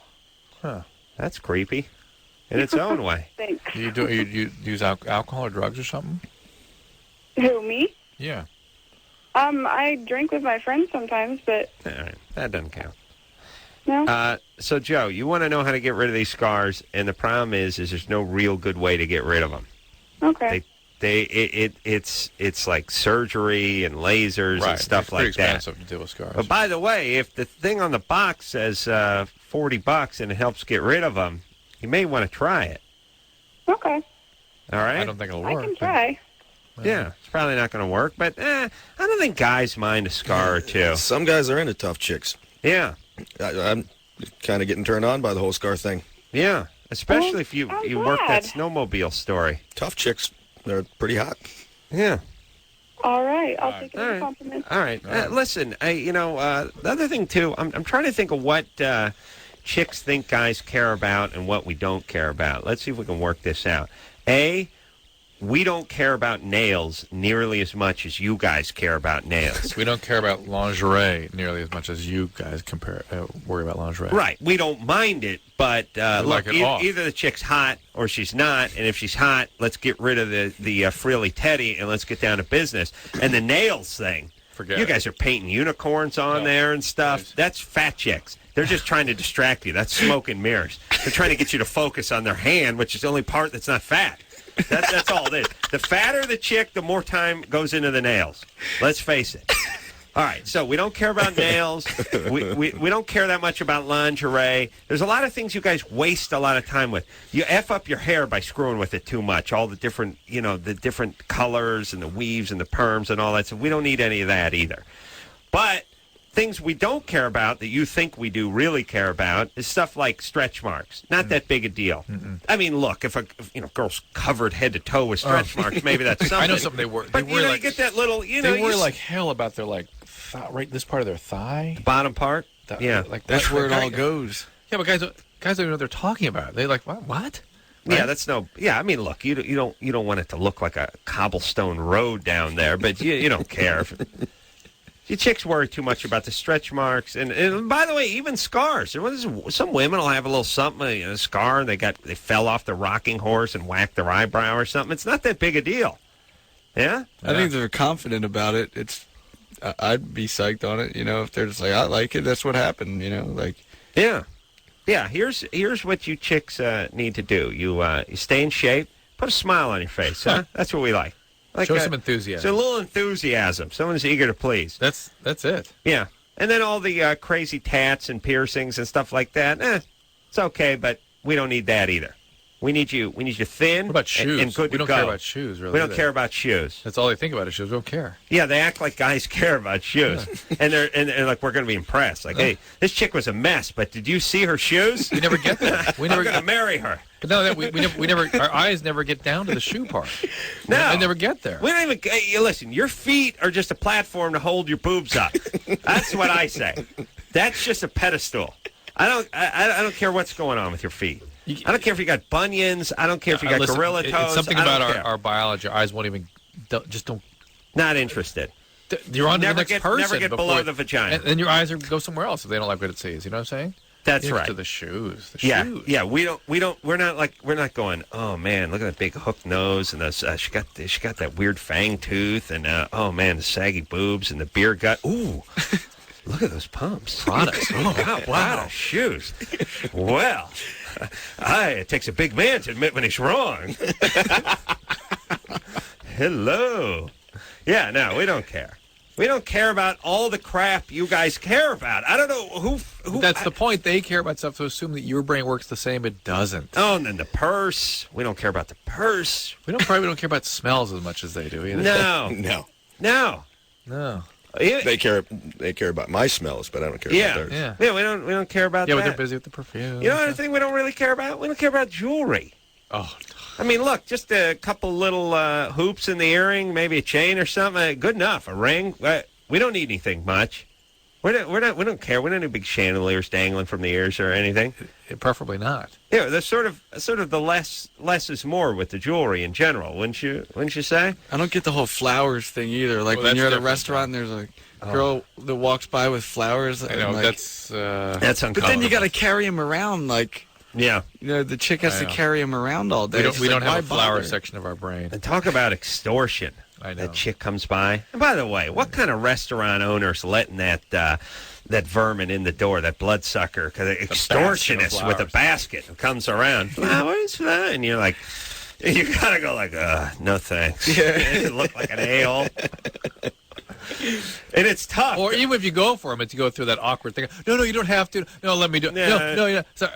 Speaker 6: Huh.
Speaker 3: That's creepy in its own way.
Speaker 15: Thanks.
Speaker 6: You use alcohol or drugs or something?
Speaker 15: Who, me?
Speaker 6: Yeah.
Speaker 15: I drink with my friends sometimes, but...
Speaker 3: All right. That doesn't count.
Speaker 15: No.
Speaker 3: So, Joe, you want to know how to get rid of these scars, and the problem is there's no real good way to get rid of them.
Speaker 15: Okay.
Speaker 3: It's like surgery and lasers and stuff like that.
Speaker 6: It's pretty expensive to deal with scars.
Speaker 3: But by the way, if the thing on the box says $40 and it helps get rid of them, you may want to try it.
Speaker 15: Okay.
Speaker 3: All right?
Speaker 6: I don't think it'll work.
Speaker 15: I can try.
Speaker 3: Yeah, it's probably not going to work, but I don't think guys mind a scar or two.
Speaker 5: Some guys are into tough chicks.
Speaker 3: Yeah.
Speaker 5: I'm kind of getting turned on by the whole scar thing.
Speaker 3: Yeah, especially if you work that snowmobile story.
Speaker 5: Tough chicks, they're pretty hot.
Speaker 3: Yeah.
Speaker 15: All right, I'll take it as a compliment.
Speaker 3: All right. Listen, the other thing, too, I'm trying to think of what chicks think guys care about and what we don't care about. Let's see if we can work this out. We don't care about nails nearly as much as you guys care about nails.
Speaker 6: We don't care about lingerie nearly as much as you guys worry about lingerie.
Speaker 3: Right. We don't mind it, but look, either the chick's hot or she's not, and if she's hot, let's get rid of the frilly teddy and let's get down to business. And the nails thing, you guys are painting unicorns on there and stuff. Nice. That's fat chicks. They're just trying to distract you. That's smoke and mirrors. They're trying to get you to focus on their hand, which is the only part that's not fat. That's all it is. The fatter the chick, the more time goes into the nails. Let's face it. All right, so we don't care about nails. We don't care that much about lingerie. There's a lot of things you guys waste a lot of time with. You F up your hair by screwing with it too much. All the different, the different colors and the weaves and the perms and all that. So we don't need any of that either. But things we don't care about that you think we do really care about is stuff like stretch marks. Not that big a deal. Mm-mm. I mean, look, if a girl's covered head to toe with stretch marks, maybe that's something.
Speaker 6: I know something they wear.
Speaker 3: But you get that little,
Speaker 6: they worry like hell about their right this part of their thigh,
Speaker 3: the bottom part.
Speaker 4: That's where it all goes.
Speaker 6: Yeah, but guys don't even know what they're talking about. They like what? Right?
Speaker 3: Yeah, that's no. Yeah, I mean, look, you don't want it to look like a cobblestone road down there, but you don't care. You chicks worry too much about the stretch marks, and by the way, even scars. Some women will have a little something, a scar, and they fell off the rocking horse and whacked their eyebrow or something. It's not that big a deal. Yeah,
Speaker 4: I think they're confident about it. I'd be psyched on it. If they're just like, I like it. That's what happened.
Speaker 3: Yeah. Here's what you chicks need to do. You stay in shape. Put a smile on your face. Huh? That's what we like.
Speaker 6: Show some enthusiasm.
Speaker 3: So a little enthusiasm. Someone's eager to please.
Speaker 6: That's it.
Speaker 3: Yeah. And then all the crazy tats and piercings and stuff like that. It's okay, but we don't need that either. We need you thin.
Speaker 6: What about shoes?
Speaker 3: And good
Speaker 6: we
Speaker 3: to
Speaker 6: don't
Speaker 3: go.
Speaker 6: care about shoes, really.
Speaker 3: We don't care about shoes.
Speaker 6: That's all they think about is shoes. We don't care.
Speaker 3: Yeah, they act like guys care about shoes, and they're like, we're going to be impressed. Like, hey, this chick was a mess, but did you see her shoes?
Speaker 6: We never get there.
Speaker 3: We're going to marry her.
Speaker 6: But no, we never. Our eyes never get down to the shoe part.
Speaker 3: No,
Speaker 6: they never get there.
Speaker 3: We don't even. Listen, your feet are just a platform to hold your boobs up. That's what I say. That's just a pedestal. I don't care what's going on with your feet. I don't care if you got bunions. I don't care if you got gorilla toes.
Speaker 6: It's something about our biology. Our eyes won't even. Don't.
Speaker 3: Not interested.
Speaker 6: You're on to the next person.
Speaker 3: Never get below the vagina.
Speaker 6: And your eyes go somewhere else if they don't like what it sees. You know what I'm saying?
Speaker 3: That's right.
Speaker 6: To the shoes.
Speaker 3: Yeah. We're not going. Oh man, look at that big hook nose and those. She got that weird fang tooth and oh man, the saggy boobs and the beer gut. Ooh. Look at those pumps.
Speaker 6: Products.
Speaker 3: Oh, wow. Shoes. Well, it takes a big man to admit when he's wrong. Hello. Yeah, no, we don't care. We don't care about all the crap you guys care about. I don't know who
Speaker 6: That's the point. They care about stuff, so assume that your brain works the same. It doesn't.
Speaker 3: Oh, and then the purse. We don't care about the purse.
Speaker 6: We don't care about smells as much as they do either.
Speaker 3: No.
Speaker 5: They care about my smells, but I don't care about theirs.
Speaker 3: Yeah, we don't care about that.
Speaker 6: Yeah, but they're busy with the perfume.
Speaker 3: You know another thing we don't really care about? We don't care about jewelry.
Speaker 6: Oh.
Speaker 3: I mean, look, just a couple little hoops in the earring, maybe a chain or something. Good enough. A ring. We don't need anything much. We don't care. We don't need big chandeliers dangling from the ears or anything.
Speaker 6: Preferably not.
Speaker 3: Yeah, there's sort of the less is more with the jewelry in general, wouldn't you say?
Speaker 4: I don't get the whole flowers thing either. Like when you're at a restaurant and there's a girl that walks by with flowers.
Speaker 6: I know,
Speaker 4: that's
Speaker 3: uncomfortable.
Speaker 4: But then you got to carry them around, like.
Speaker 3: Yeah.
Speaker 4: The chick has to carry them around all day.
Speaker 6: We don't have a flower section of our brain.
Speaker 3: And talk about extortion.
Speaker 6: I know.
Speaker 3: That chick comes by. And by the way, what kind of restaurant owner's letting that vermin in the door, that bloodsucker, extortionist with a basket who comes around? Flowers? And you're like, you got to go like, no thanks. Yeah. You look like an a-hole. And it's tough.
Speaker 6: Or even if you go for them, it's you go through that awkward thing. No, you don't have to. No, let me do it. No, yeah. Sorry.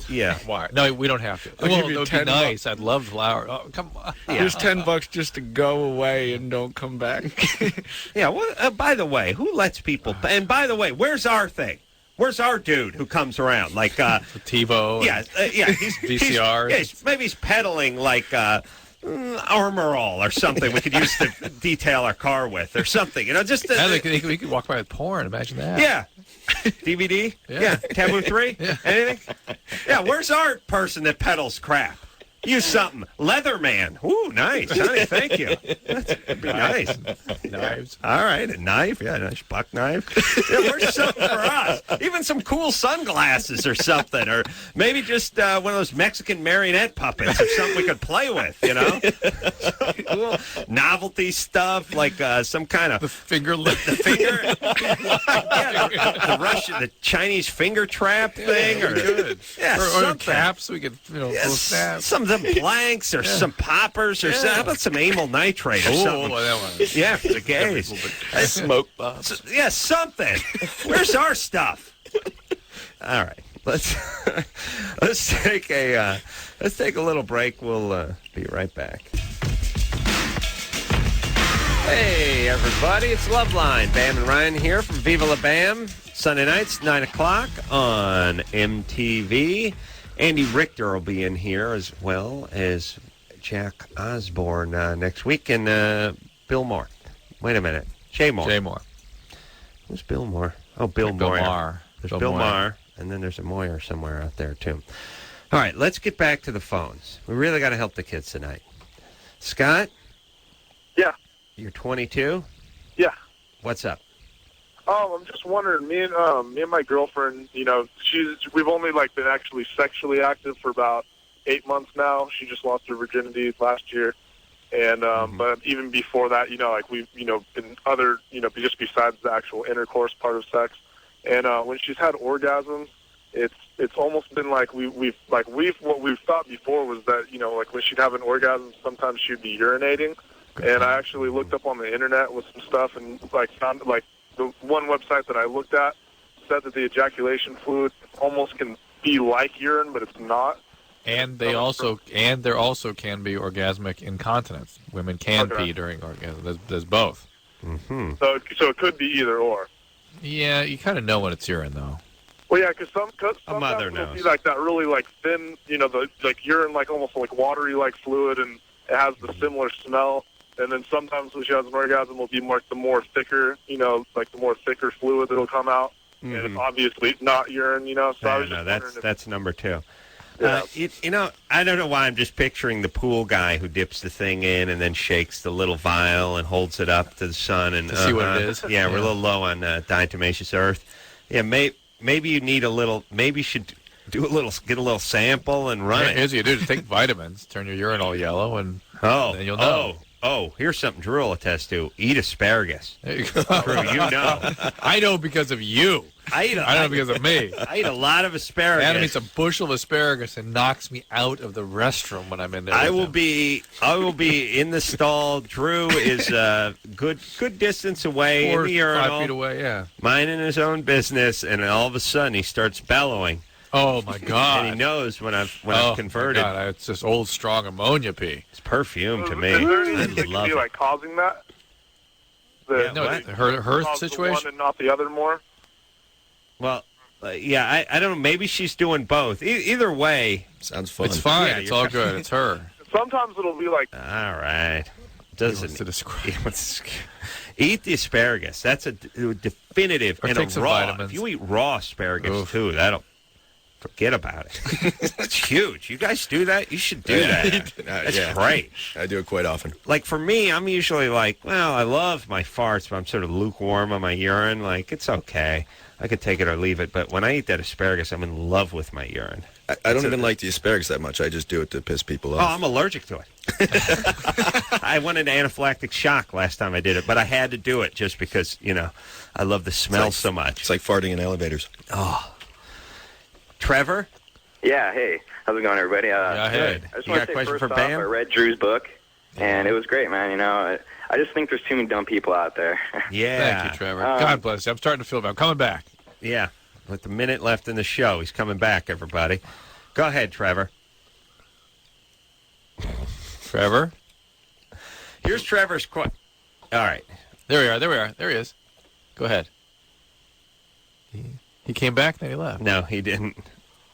Speaker 3: Yeah.
Speaker 6: Why? No, we don't have to.
Speaker 4: I'll give you
Speaker 6: that would be nice. I'd love flowers. Oh, come on.
Speaker 3: Yeah.
Speaker 4: Here's $10 just to go away and don't come back.
Speaker 3: Yeah. Well, by the way, who lets people? And by the way, where's our thing? Where's our dude who comes around like
Speaker 6: TiVo?
Speaker 3: Yeah. He's
Speaker 6: VCRs.
Speaker 3: Maybe he's peddling like. Armor All or something we could use to detail our car with or something. Just
Speaker 6: we could walk by with porn. Imagine that.
Speaker 3: Yeah. DVD? Yeah. Taboo 3?
Speaker 6: Yeah.
Speaker 3: Anything? Yeah, where's our person that peddles crap? Use something. Leatherman. Ooh, nice. Honey, thank you. That'd be nice.
Speaker 6: Knives.
Speaker 3: All right, a knife. Yeah, a nice buck knife. Yeah, where's something for us? Even some cool sunglasses or something. Or maybe just one of those Mexican marionette puppets or something we could play with, Cool novelty stuff, like some kind of...
Speaker 6: The finger lip.
Speaker 3: The finger... the Chinese finger trap thing. Or
Speaker 6: or caps. We could, snaps.
Speaker 3: Some blanks or some poppers or something. How about some amyl nitrate or something?
Speaker 6: That one.
Speaker 3: Yeah, for the gays.
Speaker 5: Smoke bombs.
Speaker 3: Yeah, something. Where's our stuff? All right, let's take a little break. We'll be right back. Hey, everybody, it's Loveline. Bam and Ryan here from Viva La Bam. Sunday nights, 9 o'clock on MTV. Andy Richter will be in here as well as Jack Osborne next week, and Bill Moore. Wait a minute. Jay Moore. Who's Bill Moore? Oh, Bill Moore. There's Bill Maher, and then there's a Moyer somewhere out there, too. All right, let's get back to the phones. We really got to help the kids tonight. Scott?
Speaker 10: Yeah.
Speaker 3: You're 22?
Speaker 10: Yeah.
Speaker 3: What's up?
Speaker 16: I'm just wondering, me and my girlfriend, we've only been actually sexually active for about 8 months now. She just lost her virginity last year. And but even before that, we've been other, just besides the actual intercourse part of sex. And when she's had orgasms, it's almost been what we've thought before was that when she'd have an orgasm, sometimes she'd be urinating. And I actually looked up on the internet with some stuff and found the one website that I looked at said that the ejaculation fluid almost can be like urine, but it's not.
Speaker 6: And there also can be orgasmic incontinence. Women can pee during orgasm. There's both.
Speaker 3: Mm-hmm.
Speaker 16: So it could be either or.
Speaker 6: Yeah, you kind of know when it's urine, though.
Speaker 16: Well, yeah, because sometimes
Speaker 3: mother
Speaker 16: it'll
Speaker 3: knows.
Speaker 16: be that really thin, the urine, almost watery fluid, and it has the similar smell. And then sometimes when she has an orgasm, will be the more thicker, the more thicker fluid that'll come out, and it's obviously not urine, So I was just
Speaker 3: that's number 2.
Speaker 16: Yeah.
Speaker 3: I don't know why I'm just picturing the pool guy who dips the thing in and then shakes the little vial and holds it up to the sun and
Speaker 6: to see what it is.
Speaker 3: Yeah, we're a little low on diatomaceous earth. Yeah, maybe you need a little. Maybe you should get a little sample and run it.
Speaker 6: Here's what you do: take vitamins, turn your urine all yellow, and then you'll know.
Speaker 3: Oh, here's something Drew will attest to. Eat asparagus.
Speaker 6: There you go.
Speaker 3: Drew,
Speaker 6: I know because of you. I know because of me.
Speaker 3: I eat a lot of asparagus.
Speaker 6: Adam eats a bushel of asparagus and knocks me out of the restroom when I'm in there.
Speaker 3: I will be in the stall. Drew is a good distance away
Speaker 6: 4
Speaker 3: in the urinal.
Speaker 6: 5 feet away, yeah.
Speaker 3: Minding his own business, and all of a sudden he starts bellowing.
Speaker 6: Oh my God!
Speaker 3: And he knows when I've converted.
Speaker 6: My God, it's just old strong ammonia pee.
Speaker 3: It's perfume to me.
Speaker 16: Is there anything that could be causing that?
Speaker 6: Her
Speaker 16: cause
Speaker 6: situation,
Speaker 16: the one and not the other more.
Speaker 3: Well, I don't know. Maybe she's doing both. Either way,
Speaker 5: sounds fun.
Speaker 6: It's fine.
Speaker 3: Yeah,
Speaker 6: it's all good. It's her.
Speaker 16: Sometimes it'll be
Speaker 3: all right. Doesn't
Speaker 6: to describe.
Speaker 3: Eat the asparagus. That's a definitive.
Speaker 6: Or
Speaker 3: and
Speaker 6: take
Speaker 3: a
Speaker 6: some
Speaker 3: raw.
Speaker 6: vitamins.
Speaker 3: If you eat raw asparagus too, that'll. Forget about it. It's huge. You guys do that? You should do that. That's great.
Speaker 5: I do it quite often.
Speaker 3: For me, I'm usually I love my farts, but I'm sort of lukewarm on my urine. It's okay. I could take it or leave it. But when I eat that asparagus, I'm in love with my urine.
Speaker 5: I don't even like the asparagus that much. I just do it to piss people off.
Speaker 3: Oh, I'm allergic to it. I went into anaphylactic shock last time I did it, but I had to do it just because, I love the smell so much.
Speaker 5: It's like farting in elevators.
Speaker 3: Oh. Trevor?
Speaker 17: Yeah, hey. How's it going, everybody?
Speaker 3: Hey.
Speaker 17: I just want to say, first off, I read Drew's book, and it was great, man. I just think there's too many dumb people out there.
Speaker 3: Yeah.
Speaker 6: Thank you, Trevor. God bless you. I'm starting to feel bad. I'm coming back.
Speaker 3: Yeah. With a minute left in the show, he's coming back, everybody. Go ahead, Trevor.
Speaker 6: Trevor?
Speaker 3: Here's Trevor's question. All right.
Speaker 6: There we are. There he is. Go ahead. He came back, then he left.
Speaker 3: No, he didn't.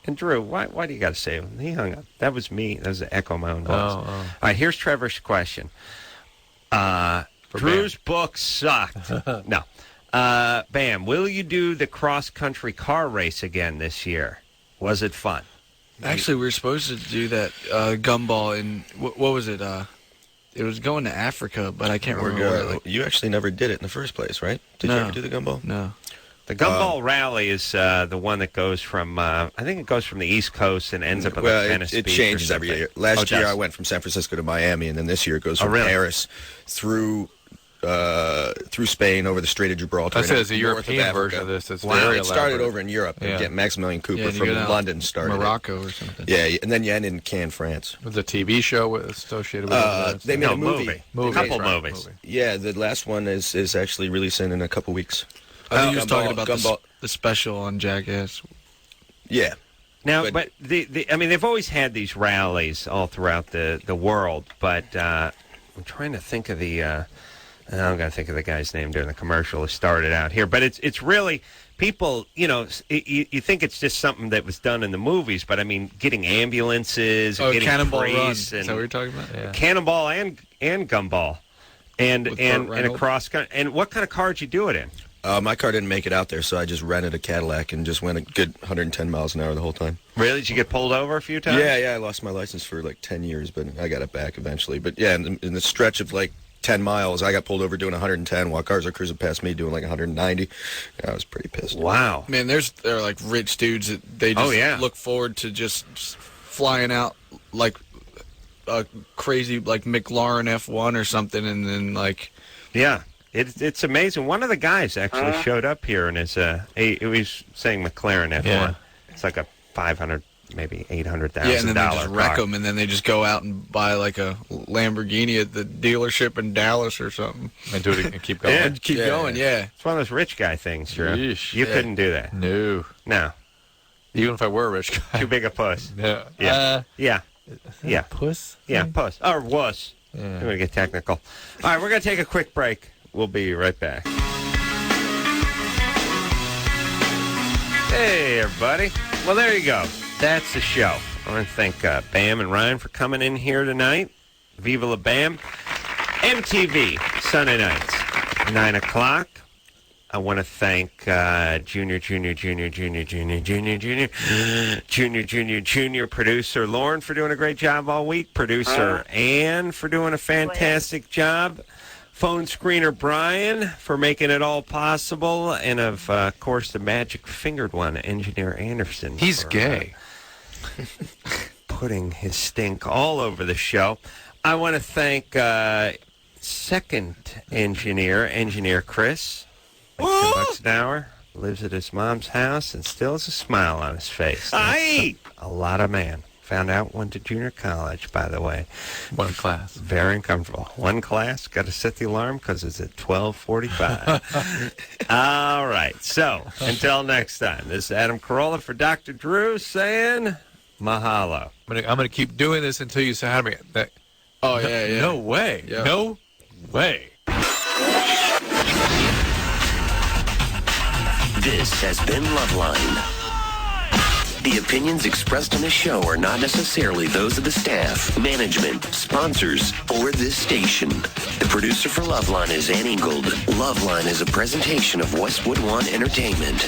Speaker 3: And Drew, why do you got to save him? He hung up. That was me. That was the echo of my own voice. All right, here's Trevor's question. Drew's book sucked. No. Bam, will you do the cross-country car race again this year? Was it fun?
Speaker 4: Actually, we were supposed to do that gumball in, what was it? It was going to Africa, but I can't remember where.
Speaker 5: You actually never did it in the first place, right? Did you ever do the gumball?
Speaker 4: No.
Speaker 3: The Gumball Rally is the one that goes from, I think it goes from the East Coast and ends up at Venice Beach.
Speaker 5: It changes every year. Last year I went from San Francisco to Miami, and then this year it goes from Paris through Spain over the Strait of Gibraltar.
Speaker 6: I said it's a European version of this. It's very
Speaker 5: It started over in Europe.
Speaker 6: Yeah.
Speaker 5: Maximilian Cooper from London started
Speaker 4: Morocco or something.
Speaker 5: Yeah, and then you end in Cannes, France.
Speaker 6: Was a TV show associated with it?
Speaker 5: They made a movie.
Speaker 3: A couple movies.
Speaker 5: Yeah, the last one is actually releasing in a couple weeks.
Speaker 4: I think he was talking about the special on Jackass.
Speaker 5: Yeah.
Speaker 3: Now, but they've always had these rallies all throughout the world, but I'm trying to think of I'm going to think of the guy's name during the commercial that started out here. But it's really, people, you think it's just something that was done in the movies, but, getting ambulances, getting
Speaker 4: Cannonball Run.
Speaker 3: priests.
Speaker 4: Is that what you're talking about? Yeah.
Speaker 3: Cannonball and Gumball. And a cross country. And what kind of car did you do it in?
Speaker 5: My car didn't make it out there, so I just rented a Cadillac and just went a good 110 miles an hour the whole time.
Speaker 3: Really? Did you get pulled over a few times?
Speaker 5: Yeah, I lost my license for 10 years, but I got it back eventually. But yeah, in the stretch of 10 10 miles. I got pulled over doing 110 while cars are cruising past me doing like 190. I was pretty pissed.
Speaker 3: Wow.
Speaker 4: Man, there are like rich dudes that they just look forward to just flying out like a crazy like McLaren F1 or something, and then like...
Speaker 3: Yeah. It's amazing. One of the guys actually showed up here and he was saying McLaren F1.
Speaker 6: Yeah.
Speaker 3: It's like a $500,000, maybe $800,000
Speaker 4: Yeah, and then they just wreck
Speaker 3: car.
Speaker 4: them, and then they just go out and buy like a Lamborghini at the dealership in Dallas or something.
Speaker 6: And do it and keep going.
Speaker 4: And keep going, yeah.
Speaker 3: It's one of those rich guy things, Drew.
Speaker 6: Yeesh.
Speaker 3: You couldn't do that.
Speaker 6: No.
Speaker 3: No.
Speaker 6: Even if I were a rich guy.
Speaker 3: Too big a puss.
Speaker 6: Yeah.
Speaker 3: Yeah.
Speaker 6: Puss?
Speaker 3: Yeah, puss. Or wuss.
Speaker 6: Yeah.
Speaker 3: I'm going to get technical. All right, we're going to take a quick break. We'll be right back. Hey, everybody. Well, there you go. That's the show. I want to thank Bam and Ryan for coming in here tonight. Viva la Bam. MTV, Sunday nights, 9 o'clock. I want to thank Junior producer Lauren for doing a great job all week. Producer Ann for doing a fantastic job. Phone screener Brian for making it all possible. And, of course, the magic fingered one, Engineer Anderson.
Speaker 6: He's gay.
Speaker 3: Putting his stink all over the show. I want to thank second engineer Chris. $10 an hour. Lives at his mom's house and still has a smile on his face. A lot of man. Found out went to junior college, by the way.
Speaker 6: One class.
Speaker 3: Very uncomfortable. One class. Got to set the alarm because it's at 12:45. All right. So, until next time, this is Adam Carolla for Dr. Drew saying mahalo.
Speaker 6: I'm gonna keep doing this until you say hi to me.
Speaker 4: Yeah.
Speaker 6: No way.
Speaker 4: Yeah.
Speaker 6: No way.
Speaker 1: This has been Loveline. The opinions expressed on this show are not necessarily those of the staff, management, sponsors, or this station. The producer for Loveline is Ann Ingold. Loveline is a presentation of Westwood One Entertainment.